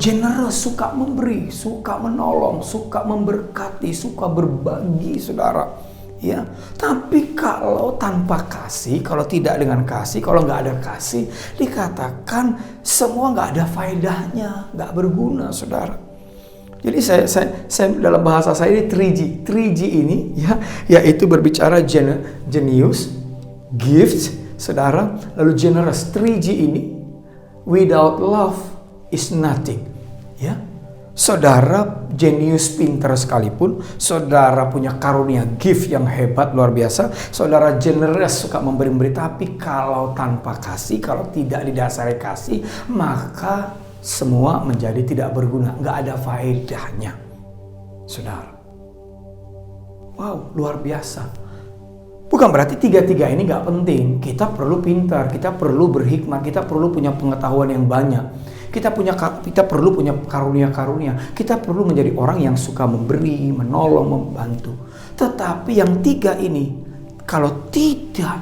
generous, suka memberi, suka menolong, suka memberkati, suka berbagi saudara. Ya, tapi kalau tanpa kasih, kalau tidak dengan kasih, kalau nggak ada kasih, dikatakan semua nggak ada faedahnya, nggak berguna saudara. Jadi saya dalam bahasa saya ini 3G. 3G ini ya, yaitu berbicara genius, gift, saudara, lalu generous. 3G ini without love is nothing. Ya. Saudara genius, pintar sekalipun, saudara punya karunia gift yang hebat luar biasa, saudara generous, suka memberi-beri, tapi kalau tanpa kasih, kalau tidak didasari kasih, maka semua menjadi tidak berguna, nggak ada faedahnya, saudara. Wow, luar biasa. Bukan berarti tiga-tiga ini nggak penting. Kita perlu pintar, kita perlu berhikmat, kita perlu punya pengetahuan yang banyak. Kita perlu punya karunia-karunia. Kita perlu menjadi orang yang suka memberi, menolong, membantu. Tetapi yang tiga ini, kalau tidak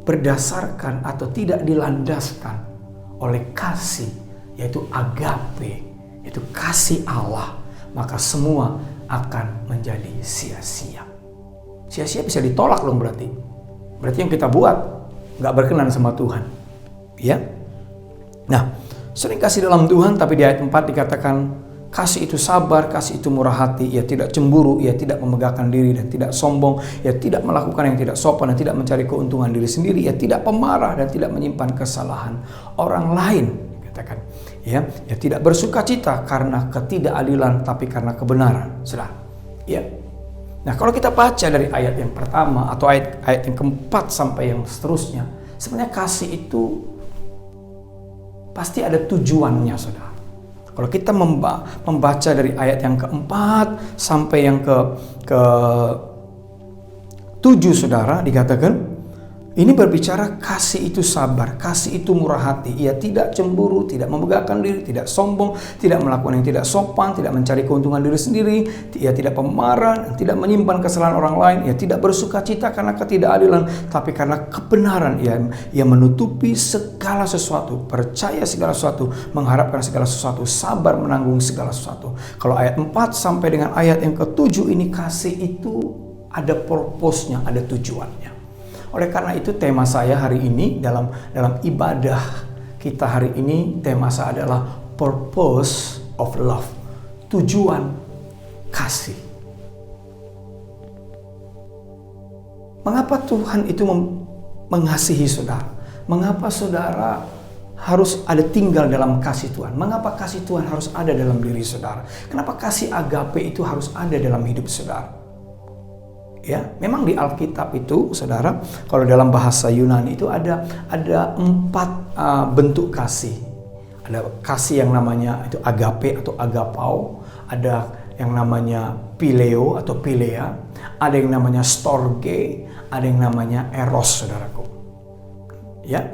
berdasarkan atau tidak dilandaskan oleh kasih, yaitu agape, yaitu kasih Allah, maka semua akan menjadi sia-sia. Sia-sia bisa ditolak loh berarti. Berarti yang kita buat nggak berkenan sama Tuhan. Ya. Nah, sering kasih dalam Tuhan, tapi di ayat 4 dikatakan kasih itu sabar, kasih itu murah hati, ia tidak cemburu, ia tidak memegahkan diri dan tidak sombong, ia tidak melakukan yang tidak sopan dan tidak mencari keuntungan diri sendiri, ia tidak pemarah dan tidak menyimpan kesalahan orang lain, katakan. Ya, ia tidak bersukacita karena ketidakadilan tapi karena kebenaran. Saudara. Ya. Nah, kalau kita baca dari ayat yang pertama atau ayat yang keempat sampai yang seterusnya, sebenarnya kasih itu pasti ada tujuannya, saudara. Kalau kita membaca dari ayat yang keempat sampai yang ke 7 saudara, dikatakan ini berbicara kasih itu sabar, kasih itu murah hati. Ia tidak cemburu, tidak memegahkan diri, tidak sombong, tidak melakukan yang tidak sopan, tidak mencari keuntungan diri sendiri, ia tidak pemarah, tidak menyimpan kesalahan orang lain, ia tidak bersukacita karena ketidakadilan, tapi karena kebenaran. Ia menutupi segala sesuatu, percaya segala sesuatu, mengharapkan segala sesuatu, sabar menanggung segala sesuatu. Kalau ayat 4 sampai dengan ayat yang ke-7 ini, kasih itu ada purpose-nya, ada tujuannya. Oleh karena itu tema saya hari ini dalam ibadah kita hari ini, tema saya adalah purpose of love. Tujuan kasih. Mengapa Tuhan itu mengasihi saudara? Mengapa saudara harus ada tinggal dalam kasih Tuhan? Mengapa kasih Tuhan harus ada dalam diri saudara? Kenapa kasih agape itu harus ada dalam hidup saudara? Ya, memang di Alkitab itu, saudara, kalau dalam bahasa Yunani itu ada 4 bentuk kasih. Ada kasih yang namanya itu agape atau agapao, ada yang namanya phileo atau philea, ada yang namanya storge, ada yang namanya eros, saudaraku. Ya,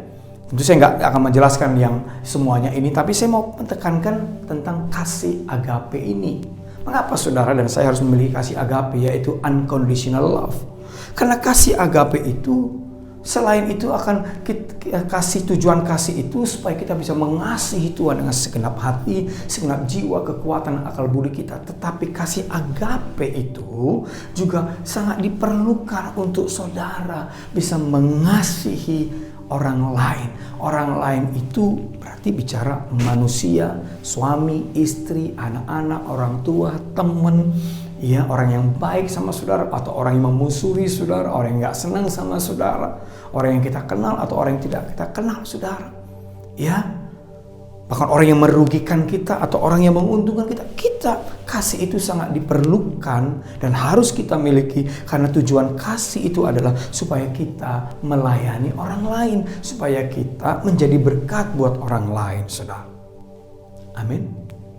tentu saya nggak akan menjelaskan yang semuanya ini, tapi saya mau menekankan tentang kasih agape ini. Mengapa saudara dan saya harus memiliki kasih agape, yaitu unconditional love? Karena kasih agape itu, selain itu akan tujuan kasih itu supaya kita bisa mengasihi Tuhan dengan segenap hati, segenap jiwa, kekuatan, akal budi kita. Tetapi kasih agape itu juga sangat diperlukan untuk saudara bisa mengasihi orang lain. Orang lain itu berarti bicara manusia, suami, istri, anak-anak, orang tua, teman, ya, orang yang baik sama saudara atau orang yang memusuhi saudara, orang yang nggak senang sama saudara, orang yang kita kenal atau orang yang tidak kita kenal saudara. Ya, bahkan orang yang merugikan kita atau orang yang menguntungkan kita kasih itu sangat diperlukan dan harus kita miliki, karena tujuan kasih itu adalah supaya kita melayani orang lain, supaya kita menjadi berkat buat orang lain, saudara. Amin.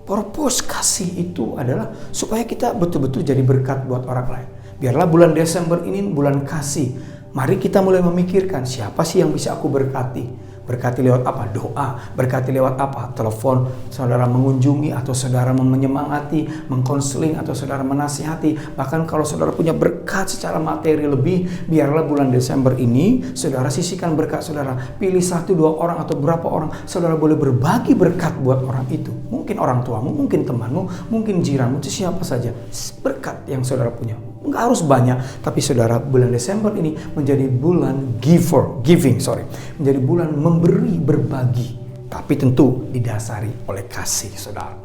Purpose kasih itu adalah supaya kita betul-betul jadi berkat buat orang lain. Biarlah bulan Desember ini bulan kasih. Mari kita mulai memikirkan, siapa sih yang bisa aku berkati? Berkati lewat apa? Doa. Berkati lewat apa? Telepon, saudara mengunjungi, atau saudara menyemangati, mengkonseling, atau saudara menasihati. Bahkan kalau saudara punya berkat secara materi lebih, biarlah bulan Desember ini saudara sisihkan berkat saudara. Pilih 1-2 orang atau berapa orang, saudara boleh berbagi berkat buat orang itu. Mungkin orang tuamu, mungkin temanmu, mungkin jiranmu, itu siapa saja. Berkat yang saudara punya. Nggak harus banyak, tapi saudara, bulan Desember ini menjadi bulan menjadi bulan memberi, berbagi, tapi tentu didasari oleh kasih, saudara.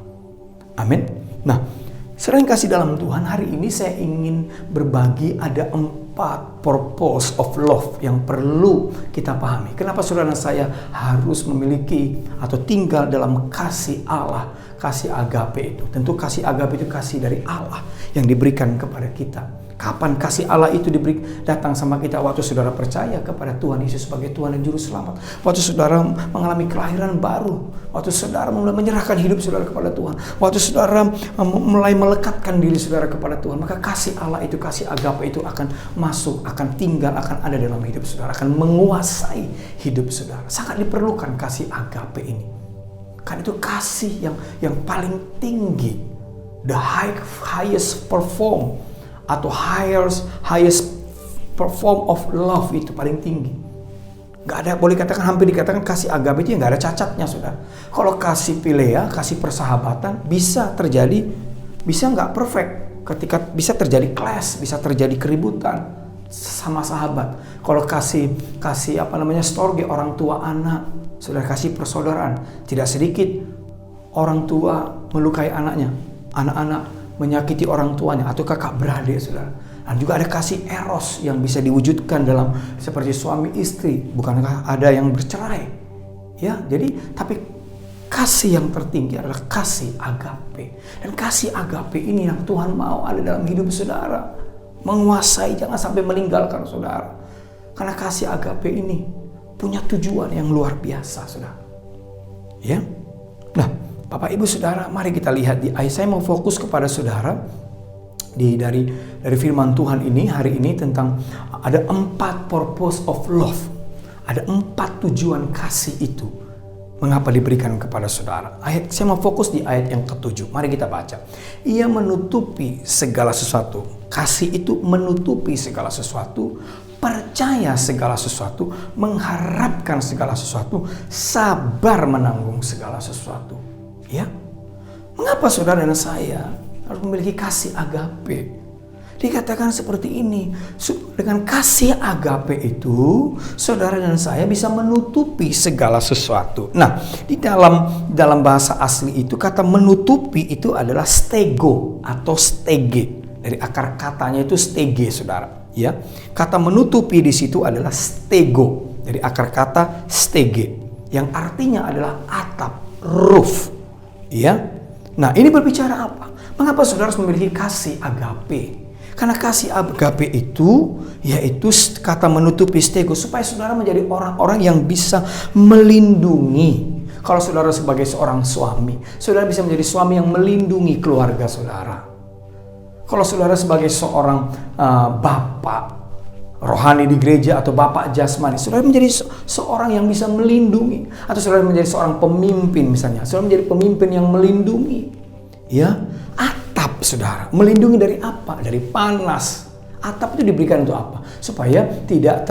Amin. Nah, selain kasih dalam Tuhan, hari ini saya ingin berbagi ada 4 purpose of love yang perlu kita pahami. Kenapa saudara dan saya harus memiliki atau tinggal dalam kasih Allah, kasih agape itu. Tentu kasih agape itu kasih dari Allah yang diberikan kepada kita. Kapan kasih Allah itu datang sama kita? Waktu saudara percaya kepada Tuhan Yesus sebagai Tuhan dan Juru Selamat. Waktu saudara mengalami kelahiran baru. Waktu saudara mulai menyerahkan hidup saudara kepada Tuhan. Waktu saudara mulai melekatkan diri saudara kepada Tuhan. Maka kasih Allah itu, kasih agape itu akan masuk, akan tinggal, akan ada dalam hidup saudara. Akan menguasai hidup saudara. Sangat diperlukan kasih agape ini. Karena itu kasih yang paling tinggi. The highest perform. Atau highest perform of love itu paling tinggi. Gak ada, boleh katakan, hampir dikatakan kasih agape itu yang gak ada cacatnya, saudara. Kalau kasih philea, kasih persahabatan, bisa terjadi, bisa gak perfect. Ketika bisa terjadi clash, bisa terjadi keributan sama sahabat. Kalau kasih storge, orang tua anak, saudara, kasih persaudaraan, tidak sedikit orang tua melukai anaknya, anak-anak menyakiti orang tuanya atau kakak beradik, saudara. Dan juga ada kasih eros yang bisa diwujudkan dalam seperti suami istri. Bukankah ada yang bercerai? Ya, jadi tapi kasih yang tertinggi adalah kasih agape. Dan kasih agape ini yang Tuhan mau ada dalam hidup saudara. Menguasai, jangan sampai meninggalkan saudara. Karena kasih agape ini punya tujuan yang luar biasa, saudara. Ya. Nah, Bapak Ibu Saudara, mari kita lihat di ayat. Saya mau fokus kepada saudara dari firman Tuhan ini hari ini tentang ada 4 purpose of love. Ada 4 tujuan kasih itu. Mengapa diberikan kepada saudara? Saya mau fokus di ayat yang ke-7. Mari kita baca. Ia menutupi segala sesuatu. Kasih itu menutupi segala sesuatu, percaya segala sesuatu, mengharapkan segala sesuatu, sabar menanggung segala sesuatu. Ya, mengapa saudara dan saya harus memiliki kasih agape? Dikatakan seperti ini, dengan kasih agape itu, saudara dan saya bisa menutupi segala sesuatu. Nah, di dalam bahasa asli itu kata menutupi itu adalah stego atau stege. Dari akar katanya itu stege, saudara. Ya, kata menutupi di situ adalah stego. Dari akar kata stege, yang artinya adalah atap, roof. Ya, nah ini berbicara apa? Mengapa saudara harus memiliki kasih agape? Karena kasih agape itu yaitu kata menutupi stego, supaya saudara menjadi orang-orang yang bisa melindungi. Kalau saudara sebagai seorang suami, saudara bisa menjadi suami yang melindungi keluarga saudara. Kalau saudara sebagai seorang bapak rohani di gereja atau bapak jasmani, saudara menjadi seorang yang bisa melindungi. Atau saudara menjadi seorang pemimpin misalnya, saudara menjadi pemimpin yang melindungi. Ya, atap saudara, melindungi dari apa? Dari panas. Atap itu diberikan untuk apa? Supaya tidak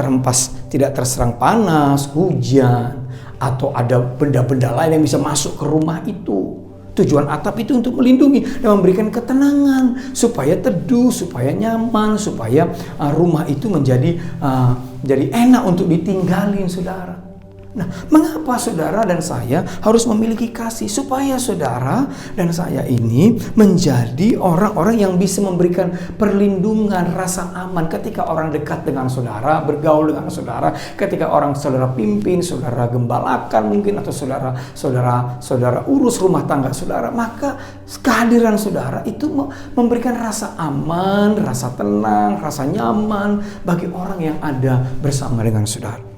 terserang panas, hujan, atau ada benda-benda lain yang bisa masuk ke rumah itu. Tujuan atap itu untuk melindungi dan memberikan ketenangan, supaya teduh, supaya nyaman, supaya rumah itu menjadi enak untuk ditinggalin, saudara. Nah, mengapa saudara dan saya harus memiliki kasih? Supaya saudara dan saya ini menjadi orang-orang yang bisa memberikan perlindungan, rasa aman ketika orang dekat dengan saudara, bergaul dengan saudara, ketika orang saudara pimpin, saudara gembalakan mungkin, atau saudara urus rumah tangga saudara, maka kehadiran saudara itu memberikan rasa aman, rasa tenang, rasa nyaman bagi orang yang ada bersama dengan saudara.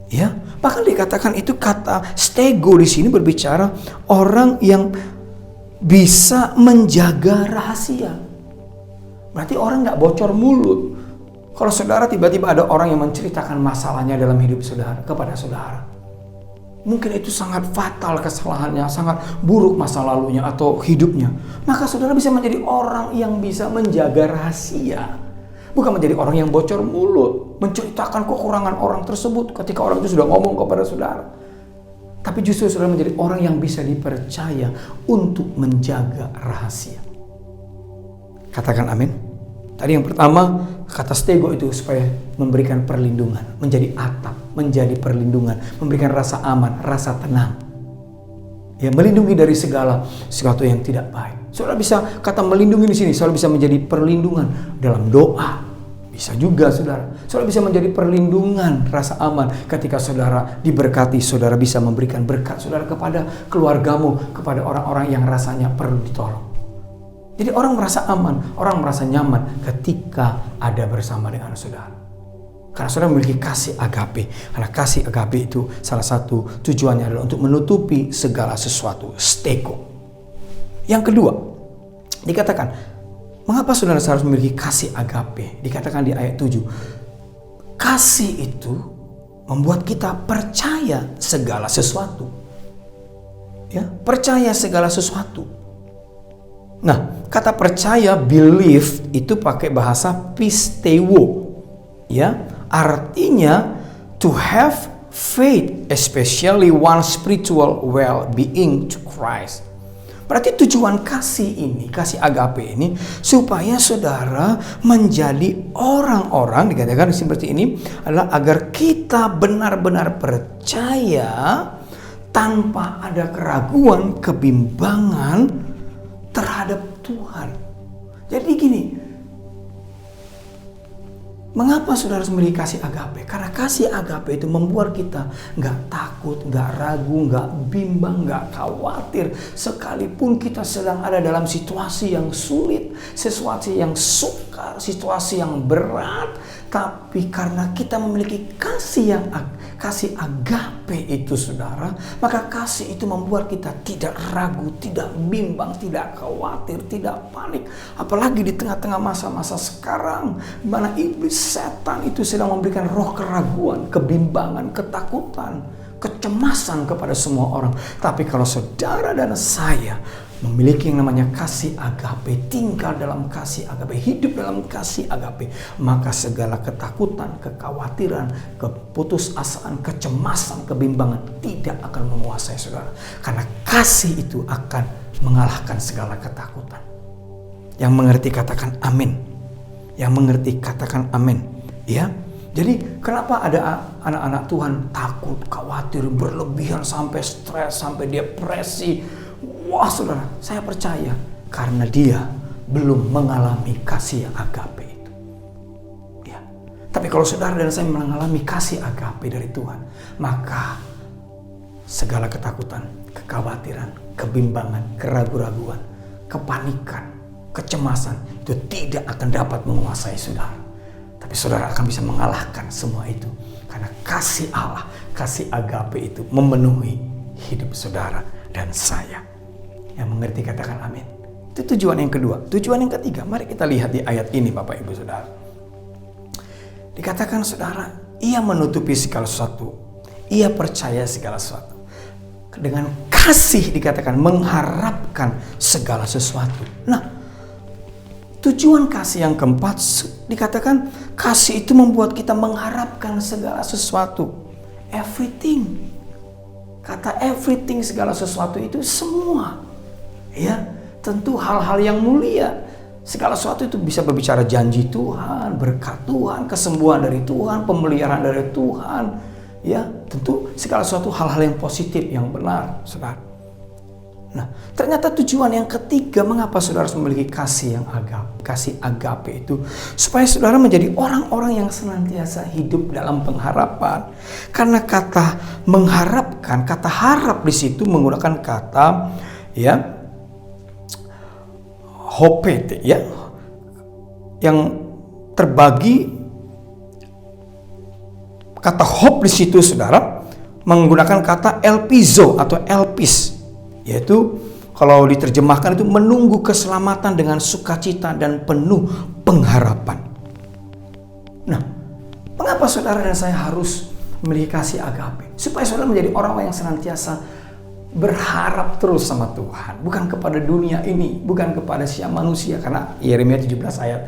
Ya, bahkan dikatakan itu kata stego di sini berbicara orang yang bisa menjaga rahasia. Berarti orang nggak bocor mulut. Kalau saudara tiba-tiba ada orang yang menceritakan masalahnya dalam hidup saudara kepada saudara, mungkin itu sangat fatal kesalahannya, sangat buruk masa lalunya atau hidupnya, maka saudara bisa menjadi orang yang bisa menjaga rahasia. Bukan menjadi orang yang bocor mulut, menceritakan kekurangan orang tersebut ketika orang itu sudah ngomong kepada saudara. Tapi justru saudara menjadi orang yang bisa dipercaya untuk menjaga rahasia. Katakan amin. Tadi yang pertama, kata stego itu supaya memberikan perlindungan, menjadi atap, menjadi perlindungan, memberikan rasa aman, rasa tenang. Ya, melindungi dari segala sesuatu yang tidak baik. Saudara bisa kata melindungi di sini, saudara bisa menjadi perlindungan dalam doa. Bisa juga saudara bisa menjadi perlindungan, rasa aman ketika saudara diberkati, saudara bisa memberikan berkat saudara kepada keluargamu, kepada orang-orang yang rasanya perlu ditolong. Jadi orang merasa aman, orang merasa nyaman ketika ada bersama dengan saudara. Karena saudara memiliki kasih agape. Karena kasih agape itu salah satu tujuannya adalah untuk menutupi segala sesuatu, stego. Yang kedua, dikatakan, mengapa saudara harus memiliki kasih agape? Dikatakan di ayat 7. Kasih itu membuat kita percaya segala sesuatu. Ya, percaya segala sesuatu. Nah, kata percaya, believe, itu pakai bahasa pistewo. Ya, artinya to have faith, especially one spiritual well-being to Christ. Berarti tujuan kasih ini, kasih agape ini, supaya saudara menjadi orang-orang, dikatakan seperti ini, adalah agar kita benar-benar percaya tanpa ada keraguan, kebimbangan terhadap Tuhan. Jadi gini, mengapa saudara harus memiliki kasih agape? Karena kasih agape itu membuat kita nggak takut, nggak ragu, nggak bimbang, nggak khawatir. Sekalipun kita sedang ada dalam situasi yang sulit, situasi yang sukar, situasi yang berat. Tapi karena kita memiliki kasih agape itu saudara, maka kasih itu membuat kita tidak ragu, tidak bimbang, tidak khawatir, tidak panik. Apalagi di tengah-tengah masa-masa sekarang, di mana iblis, setan itu sedang memberikan roh keraguan, kebimbangan, ketakutan, kecemasan kepada semua orang. Tapi kalau saudara dan saya memiliki yang namanya kasih agape, tinggal dalam kasih agape, hidup dalam kasih agape, maka segala ketakutan, kekhawatiran, keputusasaan, kecemasan, kebimbangan tidak akan menguasai saudara. Karena kasih itu akan mengalahkan segala ketakutan. Yang mengerti katakan amin. Yang mengerti katakan amin. Ya. Jadi kenapa ada anak-anak Tuhan takut, khawatir, berlebihan sampai stres, sampai depresi? Wah saudara, saya percaya karena dia belum mengalami kasih agape itu. Ya. Tapi kalau saudara dan saya mengalami kasih agape dari Tuhan, maka segala ketakutan, kekhawatiran, kebimbangan, keraguan-raguan, kepanikan, kecemasan itu tidak akan dapat menguasai saudara. Tapi saudara akan bisa mengalahkan semua itu karena kasih Allah, kasih agape itu memenuhi hidup saudara dan saya. Yang mengerti katakan amin. Itu tujuan yang kedua. Tujuan yang ketiga, mari kita lihat di ayat ini Bapak Ibu Saudara. Dikatakan saudara, ia menutupi segala sesuatu. Ia percaya segala sesuatu. Dengan kasih dikatakan mengharapkan segala sesuatu. Nah, tujuan kasih yang keempat dikatakan kasih itu membuat kita mengharapkan segala sesuatu. Everything. Kata everything, segala sesuatu itu semua. Ya, tentu hal-hal yang mulia. Segala sesuatu itu bisa berbicara janji Tuhan, berkat Tuhan, kesembuhan dari Tuhan, pemeliharaan dari Tuhan. Ya, tentu segala sesuatu hal-hal yang positif, yang benar, saudara. Nah, ternyata tujuan yang ketiga mengapa saudara harus memiliki kasih agape itu supaya saudara menjadi orang-orang yang senantiasa hidup dalam pengharapan. Karena kata mengharapkan, kata harap di situ menggunakan kata hope yang terbagi. Kata hope di situ saudara menggunakan kata elpizo atau elpis. Yaitu kalau diterjemahkan itu menunggu keselamatan dengan sukacita dan penuh pengharapan. Nah, mengapa saudara dan saya harus memiliki kasih agape? Supaya saudara menjadi orang yang senantiasa berharap terus sama Tuhan. Bukan kepada dunia ini, bukan kepada siapa manusia. Karena Yeremia 17 ayat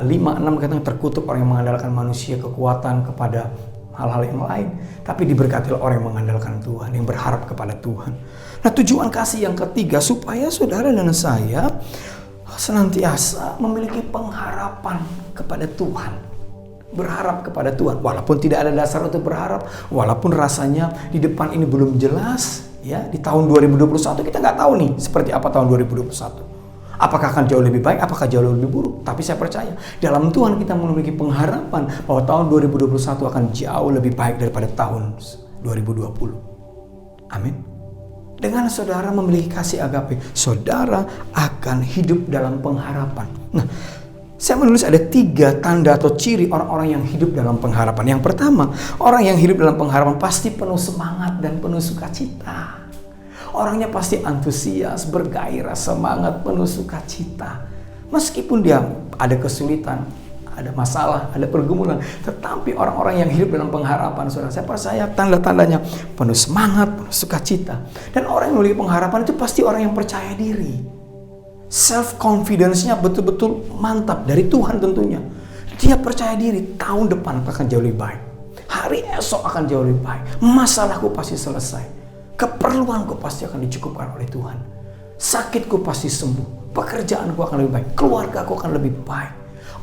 5-6 kata terkutuk orang yang mengandalkan manusia, kekuatan kepada hal-hal yang lain, tapi diberkatilah orang yang mengandalkan Tuhan, yang berharap kepada Tuhan. Nah, tujuan kasih yang ketiga supaya saudara dan saya senantiasa memiliki pengharapan kepada Tuhan, berharap kepada Tuhan, walaupun tidak ada dasar untuk berharap, walaupun rasanya di depan ini belum jelas, di tahun 2021 kita nggak tahu nih seperti apa tahun 2021. Apakah akan jauh lebih baik, apakah jauh lebih buruk? Tapi saya percaya, dalam Tuhan kita memiliki pengharapan bahwa tahun 2021 akan jauh lebih baik daripada tahun 2020. Amin. Dengan saudara memiliki kasih agape, saudara akan hidup dalam pengharapan. Nah, saya menulis ada 3 tanda atau ciri orang-orang yang hidup dalam pengharapan. Yang pertama, orang yang hidup dalam pengharapan pasti penuh semangat dan penuh sukacita. Orangnya pasti antusias, bergairah, semangat, penuh sukacita. Meskipun dia ada kesulitan, ada masalah, ada pergumulan, tetapi orang-orang yang hidup dalam pengharapan, saudara, saya percaya tanda-tandanya penuh semangat, penuh sukacita. Dan orang yang memiliki pengharapan itu pasti orang yang percaya diri. Self confidence-nya betul-betul mantap dari Tuhan tentunya. Dia percaya diri tahun depan akan jauh lebih baik. Hari esok akan jauh lebih baik. Masalahku pasti selesai. Keperluanku pasti akan dicukupkan oleh Tuhan. Sakitku pasti sembuh. Pekerjaanku akan lebih baik. Keluargaku akan lebih baik.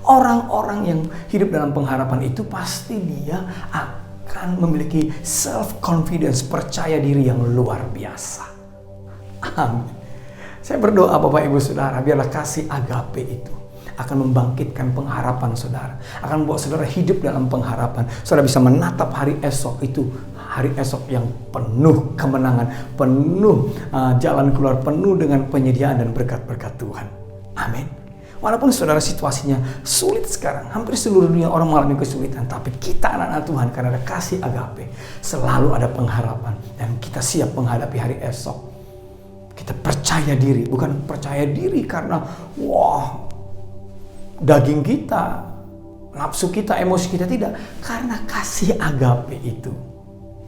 Orang-orang yang hidup dalam pengharapan itu pasti dia akan memiliki self-confidence, percaya diri yang luar biasa. Amin. Saya berdoa Bapak Ibu Saudara, biarlah kasih agape itu akan membangkitkan pengharapan saudara. Akan membuat saudara hidup dalam pengharapan. Saudara bisa menatap hari esok itu. Hari esok yang penuh kemenangan, penuh jalan keluar, penuh dengan penyediaan dan berkat-berkat Tuhan. Amin. Walaupun saudara situasinya sulit sekarang, hampir seluruh dunia orang mengalami kesulitan, tapi kita anak-anak Tuhan karena ada kasih agape, selalu ada pengharapan dan kita siap menghadapi hari esok. Kita percaya diri, bukan percaya diri karena daging kita, nafsu kita, emosi kita, tidak, karena kasih agape itu.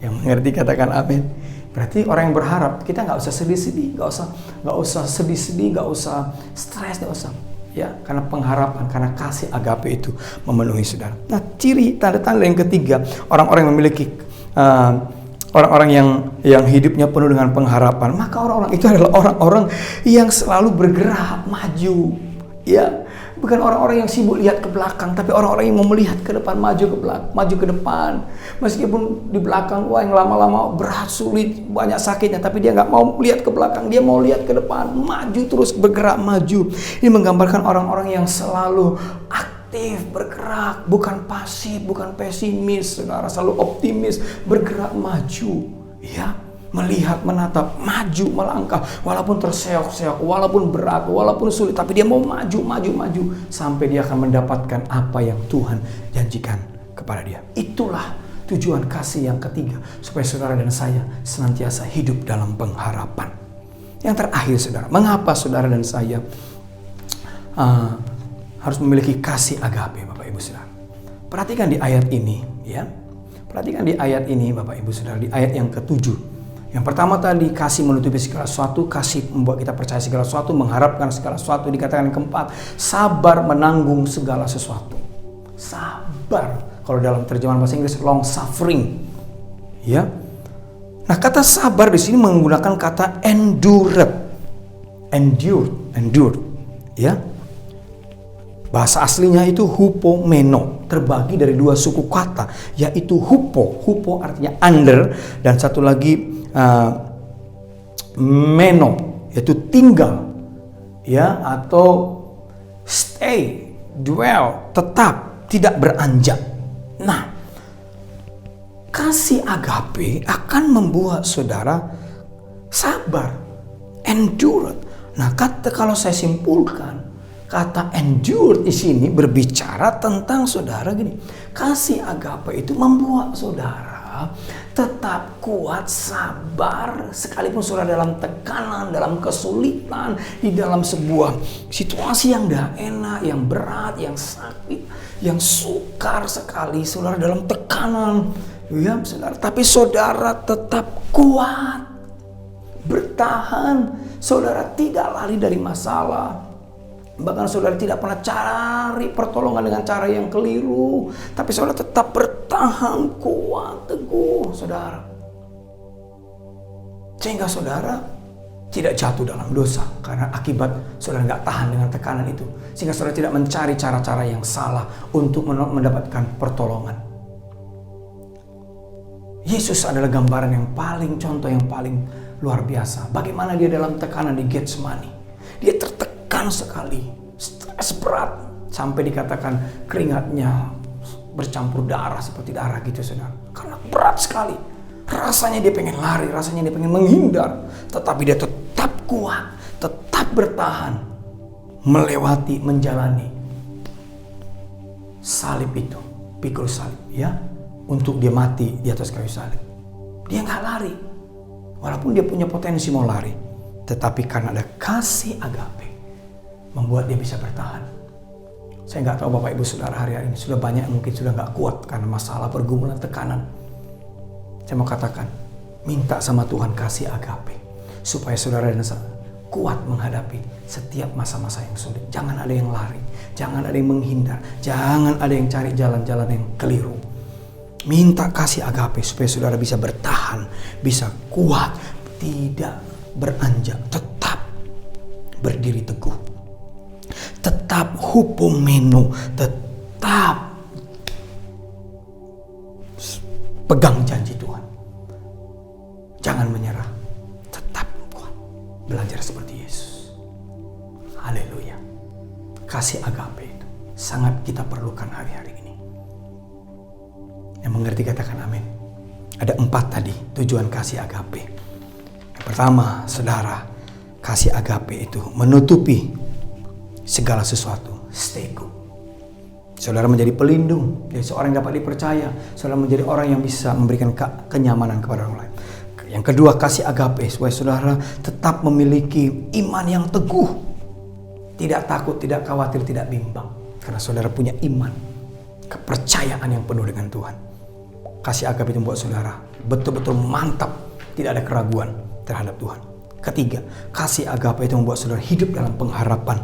Yang mengerti katakan amin. Berarti orang yang berharap, kita nggak usah sedih-sedih, nggak usah sedih-sedih, nggak usah stres, nggak usah. Ya, karena pengharapan, karena kasih agape itu memenuhi saudara. Nah, ciri tanda-tanda yang ketiga, orang-orang yang memiliki orang-orang yang hidupnya penuh dengan pengharapan, maka orang-orang itu adalah orang-orang yang selalu bergerak maju. Ya, bukan orang-orang yang sibuk lihat ke belakang, tapi orang-orang yang mau melihat ke depan, maju ke depan. Meskipun di belakang, yang lama-lama berat, sulit, banyak sakitnya, tapi dia nggak mau lihat ke belakang, dia mau lihat ke depan, maju terus, bergerak maju. Ini menggambarkan orang-orang yang selalu aktif, bergerak, bukan pasif, bukan pesimis, saudara, selalu optimis, bergerak maju, ya. Melihat, menatap, maju, melangkah, walaupun terseok-seok, walaupun berat, walaupun sulit, tapi dia mau maju, sampai dia akan mendapatkan apa yang Tuhan janjikan kepada dia. Itulah tujuan kasih yang ketiga, supaya saudara dan saya senantiasa hidup dalam pengharapan. Yang terakhir saudara, mengapa saudara dan saya harus memiliki kasih agape, Bapak Ibu Saudara? Perhatikan di ayat ini, ya. Perhatikan di ayat ini, Bapak Ibu Saudara, di ayat yang ke-7. Yang pertama tadi, kasih menutupi segala sesuatu, kasih membuat kita percaya segala sesuatu, mengharapkan segala sesuatu. Dikatakan yang keempat, sabar menanggung segala sesuatu. Sabar, kalau dalam terjemahan bahasa Inggris long suffering, ya. Nah, kata sabar di sini menggunakan kata endure, ya. Bahasa aslinya itu hupomeno, terbagi dari dua suku kata, yaitu hupo artinya under, dan satu lagi meno, yaitu tinggal, ya, atau stay, dwell, tetap, tidak beranjak. Nah, kasih agape akan membuat saudara sabar, endure. Nah, kalau saya simpulkan, kata endure di sini berbicara tentang saudara gini. Kasih agape itu membuat saudara tetap kuat, sabar, sekalipun saudara dalam tekanan, dalam kesulitan, di dalam sebuah situasi yang tidak enak, yang berat, yang sakit, yang sukar sekali, saudara dalam tekanan, ya saudara. Tapi saudara tetap kuat, bertahan, saudara tidak lari dari masalah. Bahkan saudara tidak pernah cari pertolongan dengan cara yang keliru, tapi saudara tetap bertahan, kuat, teguh, saudara. Sehingga saudara tidak jatuh dalam dosa karena akibat saudara nggak tahan dengan tekanan itu. Sehingga saudara tidak mencari cara-cara yang salah untuk mendapatkan pertolongan. Yesus adalah gambaran yang paling, contoh yang paling luar biasa. Bagaimana dia dalam tekanan di Getsemani. Dia tertekan sekali, stres berat, sampai dikatakan keringatnya bercampur darah seperti darah gitu, saudara. Karena berat sekali. Rasanya dia pengen lari, rasanya dia pengen menghindar. Tetapi dia tetap kuat, tetap bertahan, melewati, menjalani salib itu, pikul salib, ya, untuk dia mati di atas kayu salib. Dia nggak lari, walaupun dia punya potensi mau lari. Tetapi karena ada kasih agape, membuat dia bisa bertahan. Saya nggak tahu Bapak Ibu Saudara hari-hari ini sudah banyak mungkin sudah nggak kuat karena masalah, pergumulan, tekanan. Saya mau katakan, minta sama Tuhan kasih agape supaya saudara dan saya kuat menghadapi setiap masa-masa yang sulit. Jangan ada yang lari, jangan ada yang menghindar, jangan ada yang cari jalan-jalan yang keliru. Minta kasih agape supaya saudara bisa bertahan, bisa kuat, tidak beranjak, tetap berdiri teguh, tetap hupomeno, tetap pegang janji Tuhan. Jangan menyerah, tetap kuat, belajar seperti Yesus. Haleluya. Kasih agape itu sangat kita perlukan hari-hari ini. Yang mengerti katakan amin. Ada 4 tadi tujuan kasih agape. Pertama, saudara, kasih agape itu menutupi segala sesuatu. Stay good. Saudara menjadi pelindung, jadi seorang yang dapat dipercaya. Saudara menjadi orang yang bisa memberikan kenyamanan kepada orang lain. Yang kedua, kasih agape supaya saudara tetap memiliki iman yang teguh. Tidak takut, tidak khawatir, tidak bimbang. Karena saudara punya iman, kepercayaan yang penuh dengan Tuhan. Kasih agape itu membuat saudara betul-betul mantap, tidak ada keraguan terhadap Tuhan. Ketiga, kasih agape itu membuat saudara hidup dalam pengharapan.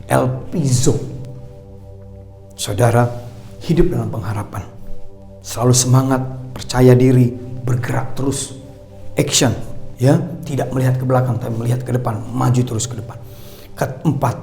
Elpizo. Saudara hidup dalam pengharapan. Selalu semangat, percaya diri, bergerak terus. Action, ya, tidak melihat ke belakang tapi melihat ke depan, maju terus ke depan. Keempat,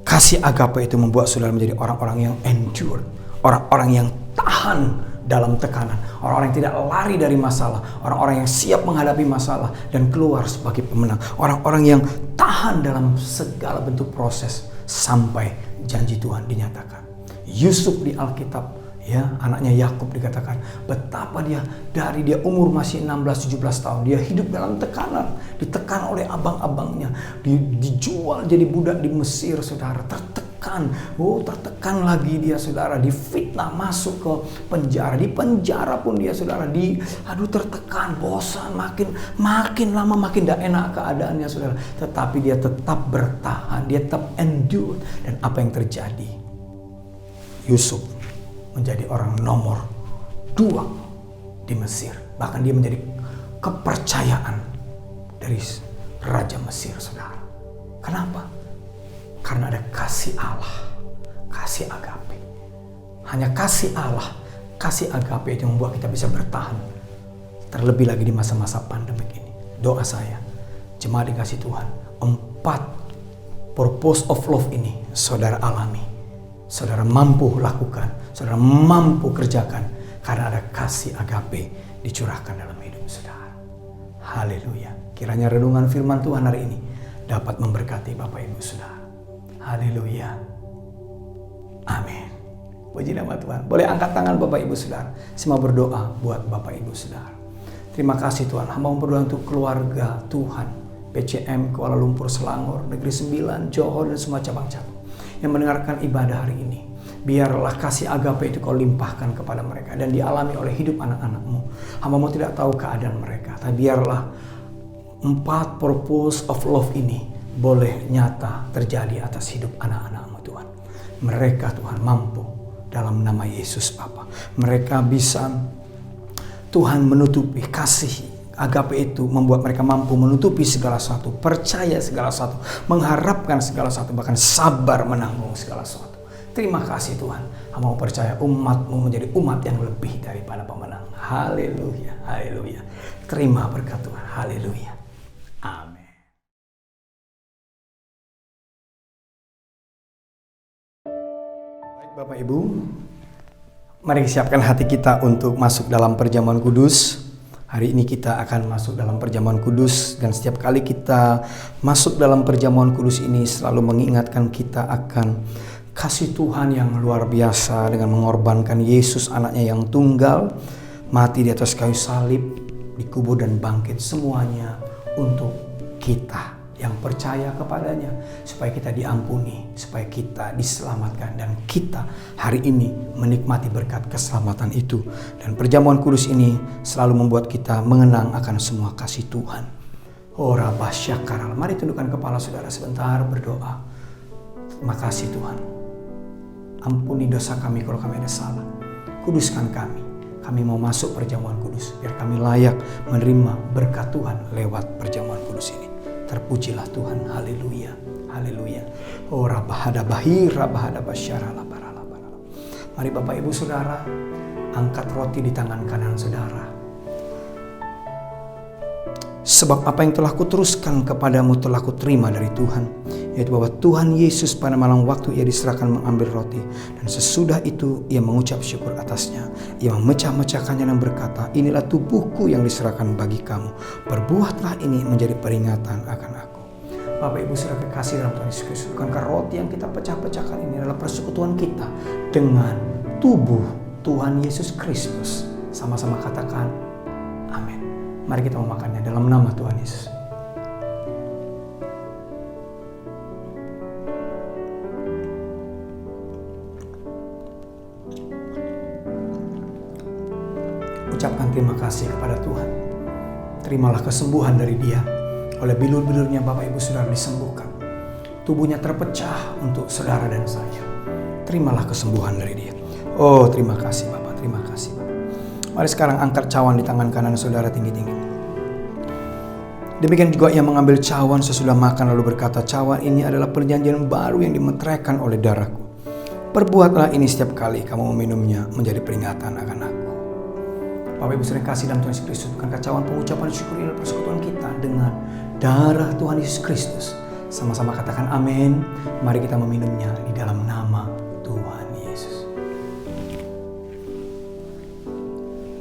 kasih agape itu membuat saudara menjadi orang-orang yang endure, orang-orang yang tahan dalam tekanan, orang-orang yang tidak lari dari masalah, orang-orang yang siap menghadapi masalah dan keluar sebagai pemenang, orang-orang yang tahan dalam segala bentuk proses sampai janji Tuhan dinyatakan. Yusuf di Alkitab, ya, anaknya Yakub dikatakan betapa dia dari dia umur masih 16-17 tahun dia hidup dalam tekanan, ditekan oleh abang-abangnya, dijual jadi budak di Mesir, saudara, tertekan, tertekan lagi dia, saudara, difitnah, masuk ke penjara, di penjara pun dia, saudara, tertekan, bosan, makin lama makin tidak enak keadaannya, saudara, tetapi dia tetap bertahan, dia tetap endure. Dan apa yang terjadi? Yusuf menjadi orang nomor 2 di Mesir. Bahkan dia menjadi kepercayaan dari Raja Mesir, saudara. Kenapa? Karena ada kasih Allah, kasih agape. Hanya kasih Allah, kasih agape itu membuat kita bisa bertahan. Terlebih lagi di masa-masa pandemik ini. Doa saya, jemaat dikasih Tuhan, 4 purpose of love ini saudara alami. saudara mampu lakukan, saudara mampu kerjakan, karena ada kasih agape dicurahkan dalam hidup saudara. Haleluya. Kiranya renungan firman Tuhan hari ini dapat memberkati Bapak Ibu Saudara. Haleluya. Amin. Puji nama Tuhan. Boleh angkat tangan Bapak Ibu Saudara. Saya mau berdoa buat Bapak Ibu Saudara. Terima kasih Tuhan. Hamba mau berdoa untuk keluarga Tuhan. PCM Kuala Lumpur, Selangor, Negeri Sembilan, Johor, dan semua cabang-cabang yang mendengarkan ibadah hari ini. Biarlah kasih agape itu kau limpahkan kepada mereka dan dialami oleh hidup anak-anak-Mu. Hamba-Mu tidak tahu keadaan mereka, tapi biarlah 4 purpose of love ini boleh nyata terjadi atas hidup anak-anak-Mu Tuhan. Mereka Tuhan mampu dalam nama Yesus Bapa. Mereka bisa Tuhan menutupi kasih agape itu, membuat mereka mampu menutupi segala sesuatu, percaya segala sesuatu, mengharapkan segala sesuatu, bahkan sabar menanggung segala sesuatu. Terima kasih Tuhan. Hamba mau percaya umat-Mu menjadi umat yang lebih daripada pemenang. Haleluya, haleluya. Terima berkat Tuhan. Haleluya. Amin. Baik Bapak Ibu, mari siapkan hati kita untuk masuk dalam perjamuan kudus. Hari ini kita akan masuk dalam perjamuan kudus, dan setiap kali kita masuk dalam perjamuan kudus ini selalu mengingatkan kita akan kasih Tuhan yang luar biasa dengan mengorbankan Yesus anaknya yang tunggal, mati di atas kayu salib, dikubur dan bangkit, semuanya untuk kita yang percaya kepadanya, supaya kita diampuni, supaya kita diselamatkan, dan kita hari ini menikmati berkat keselamatan itu. Dan perjamuan kudus ini selalu membuat kita mengenang akan semua kasih Tuhan. Oh Rabba Syakaral. Mari tundukkan kepala saudara sebentar, berdoa. Terima kasih Tuhan. Ampuni dosa kami kalau kami ada salah. Kuduskan kami. Kami mau masuk perjamuan kudus, biar kami layak menerima berkat Tuhan lewat perjamuan kudus ini. Terpujilah Tuhan. Haleluya. Haleluya. Oh Rabahadabahi, Rabahadabasyaralabaralabarala. Mari Bapak Ibu Saudara, angkat roti di tangan kanan saudara. Sebab apa yang telah kuteruskan kepadamu telah kuterima dari Tuhan, yaitu bahwa Tuhan Yesus pada malam waktu ia diserahkan mengambil roti, dan sesudah itu ia mengucap syukur atasnya. Ia memecah-mecahkannya dan berkata, inilah tubuhku yang diserahkan bagi kamu. Berbuatlah ini menjadi peringatan akan aku. Bapak Ibu Saudara kekasih dalam Tuhan Yesus Kristus, bukankah roti yang kita pecah-pecahkan ini adalah persekutuan kita dengan tubuh Tuhan Yesus Kristus? Sama-sama katakan amin. Mari kita memakannya dalam nama Tuhan Yesus. Ucapkan terima kasih kepada Tuhan. Terimalah kesembuhan dari Dia. Oleh bilur-bilurnya Bapak Ibu Saudara disembuhkan. Tubuhnya terpecah untuk saudara dan saya. Terimalah kesembuhan dari Dia. Oh, terima kasih Bapak, terima kasih Bapak. Mari sekarang angkat cawan di tangan kanan saudara tinggi-tinggi. Demikian juga ia mengambil cawan sesudah makan lalu berkata, cawan ini adalah perjanjian baru yang dimeteraikan oleh darahku. Perbuatlah ini setiap kali kamu meminumnya menjadi peringatan akan aku. Bapak Ibu Saudara kasih dalam Tuhan Yesus Kristus, bukankah cawan pengucapan syukur ini persekutuan kita dengan darah Tuhan Yesus Kristus? Sama-sama katakan amin. Mari kita meminumnya di dalam nama Tuhan Yesus.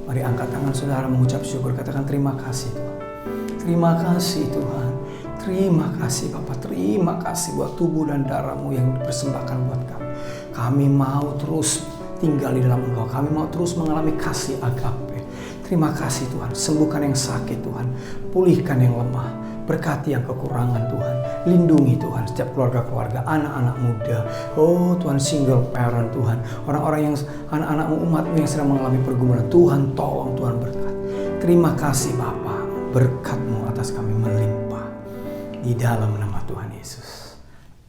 Mari angkat tangan saudara mengucap syukur, katakan terima kasih Tuhan. Terima kasih Tuhan. Terima kasih Bapak. Terima kasih buat tubuh dan darah-Mu yang dipersembahkan buat kami. Kami mau terus tinggal di dalam Engkau. Kami mau terus mengalami kasih agape. Terima kasih Tuhan. Sembuhkan yang sakit Tuhan. Pulihkan yang lemah. Berkati yang kekurangan Tuhan. Lindungi Tuhan setiap keluarga-keluarga, anak-anak muda. Oh Tuhan, single parent Tuhan. Orang-orang yang anak-anak-Mu, umat-Mu yang sedang mengalami pergumulan. Tuhan tolong, Tuhan berkat. Terima kasih Bapa. Berkat-Mu atas kami melimpah. Di dalam nama Tuhan Yesus.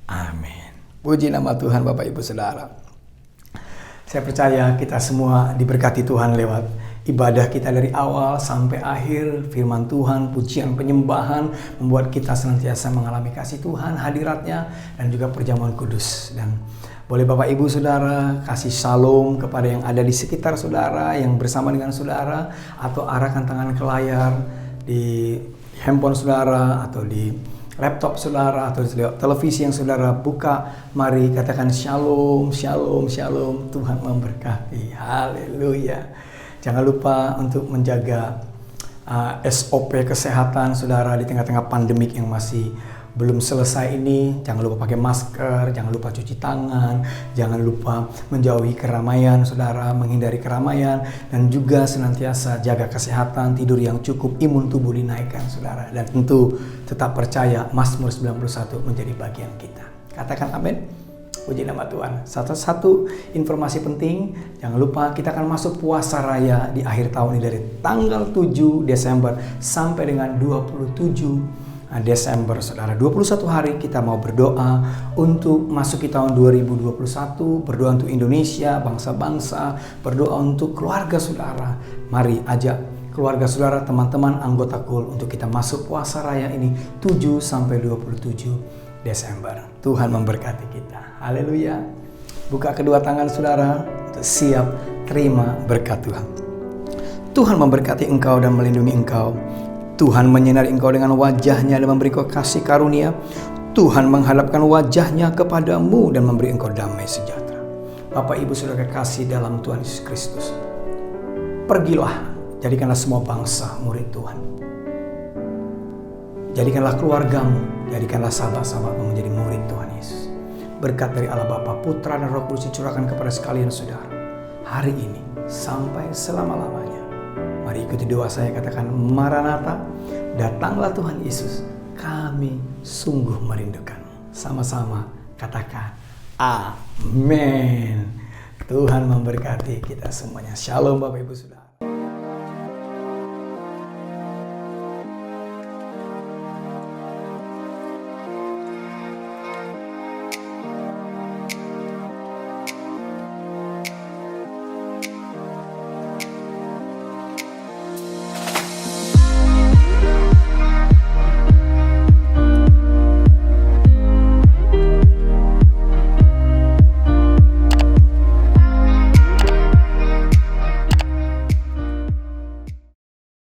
Amin. Puji nama Tuhan Bapak Ibu Saudara. Saya percaya kita semua diberkati Tuhan lewat ibadah kita dari awal sampai akhir. Firman Tuhan, pujian, penyembahan membuat kita senantiasa mengalami kasih Tuhan, hadiratnya, dan juga perjamuan kudus. Dan boleh Bapak Ibu Saudara kasih shalom kepada yang ada di sekitar saudara, yang bersama dengan saudara, atau arahkan tangan ke layar di handphone saudara atau di laptop saudara atau lewat televisi yang saudara buka, mari katakan shalom, shalom, shalom. Tuhan memberkati. Haleluya. Jangan lupa untuk menjaga SOP kesehatan saudara di tengah-tengah pandemik yang masih belum selesai ini. Jangan lupa pakai masker, jangan lupa cuci tangan, jangan lupa menjauhi keramaian saudara, menghindari keramaian, dan juga senantiasa jaga kesehatan, tidur yang cukup, imun tubuh dinaikkan saudara, dan tentu tetap percaya Mazmur 91 menjadi bagian kita. Katakan amin. Puji nama Tuhan. Satu informasi penting, jangan lupa kita akan masuk puasa raya di akhir tahun ini dari tanggal 7 Desember sampai dengan 27 Desember saudara. 21 hari kita mau berdoa untuk masuki tahun 2021, berdoa untuk Indonesia, bangsa-bangsa, berdoa untuk keluarga saudara. Mari ajak keluarga saudara, teman-teman, anggota KUL untuk kita masuk puasa raya ini 7 sampai 27 Desember. Tuhan memberkati kita. Haleluya. Buka kedua tangan saudara untuk siap terima berkat Tuhan. Tuhan memberkati engkau dan melindungi engkau. Tuhan menyinari engkau dengan wajah-Nya dan memberi engkau kasih karunia. Tuhan menghadapkan wajah-Nya kepadamu dan memberi engkau damai sejahtera. Bapak Ibu Saudara kekasih dalam Tuhan Yesus Kristus, pergilah, jadikanlah semua bangsa murid Tuhan. Jadikanlah keluargamu, jadikanlah sahabat-sahabatmu menjadi murid Tuhan Yesus. Berkat dari Allah Bapa, Putra dan Roh Kudus dicurahkan kepada sekalian saudara hari ini sampai selama-lamanya. Mari ikuti doa saya, katakan Maranatha, datanglah Tuhan Yesus, kami sungguh merindukan. Sama-sama katakan amin. Tuhan memberkati kita semuanya. Shalom Bapak Ibu Saudara.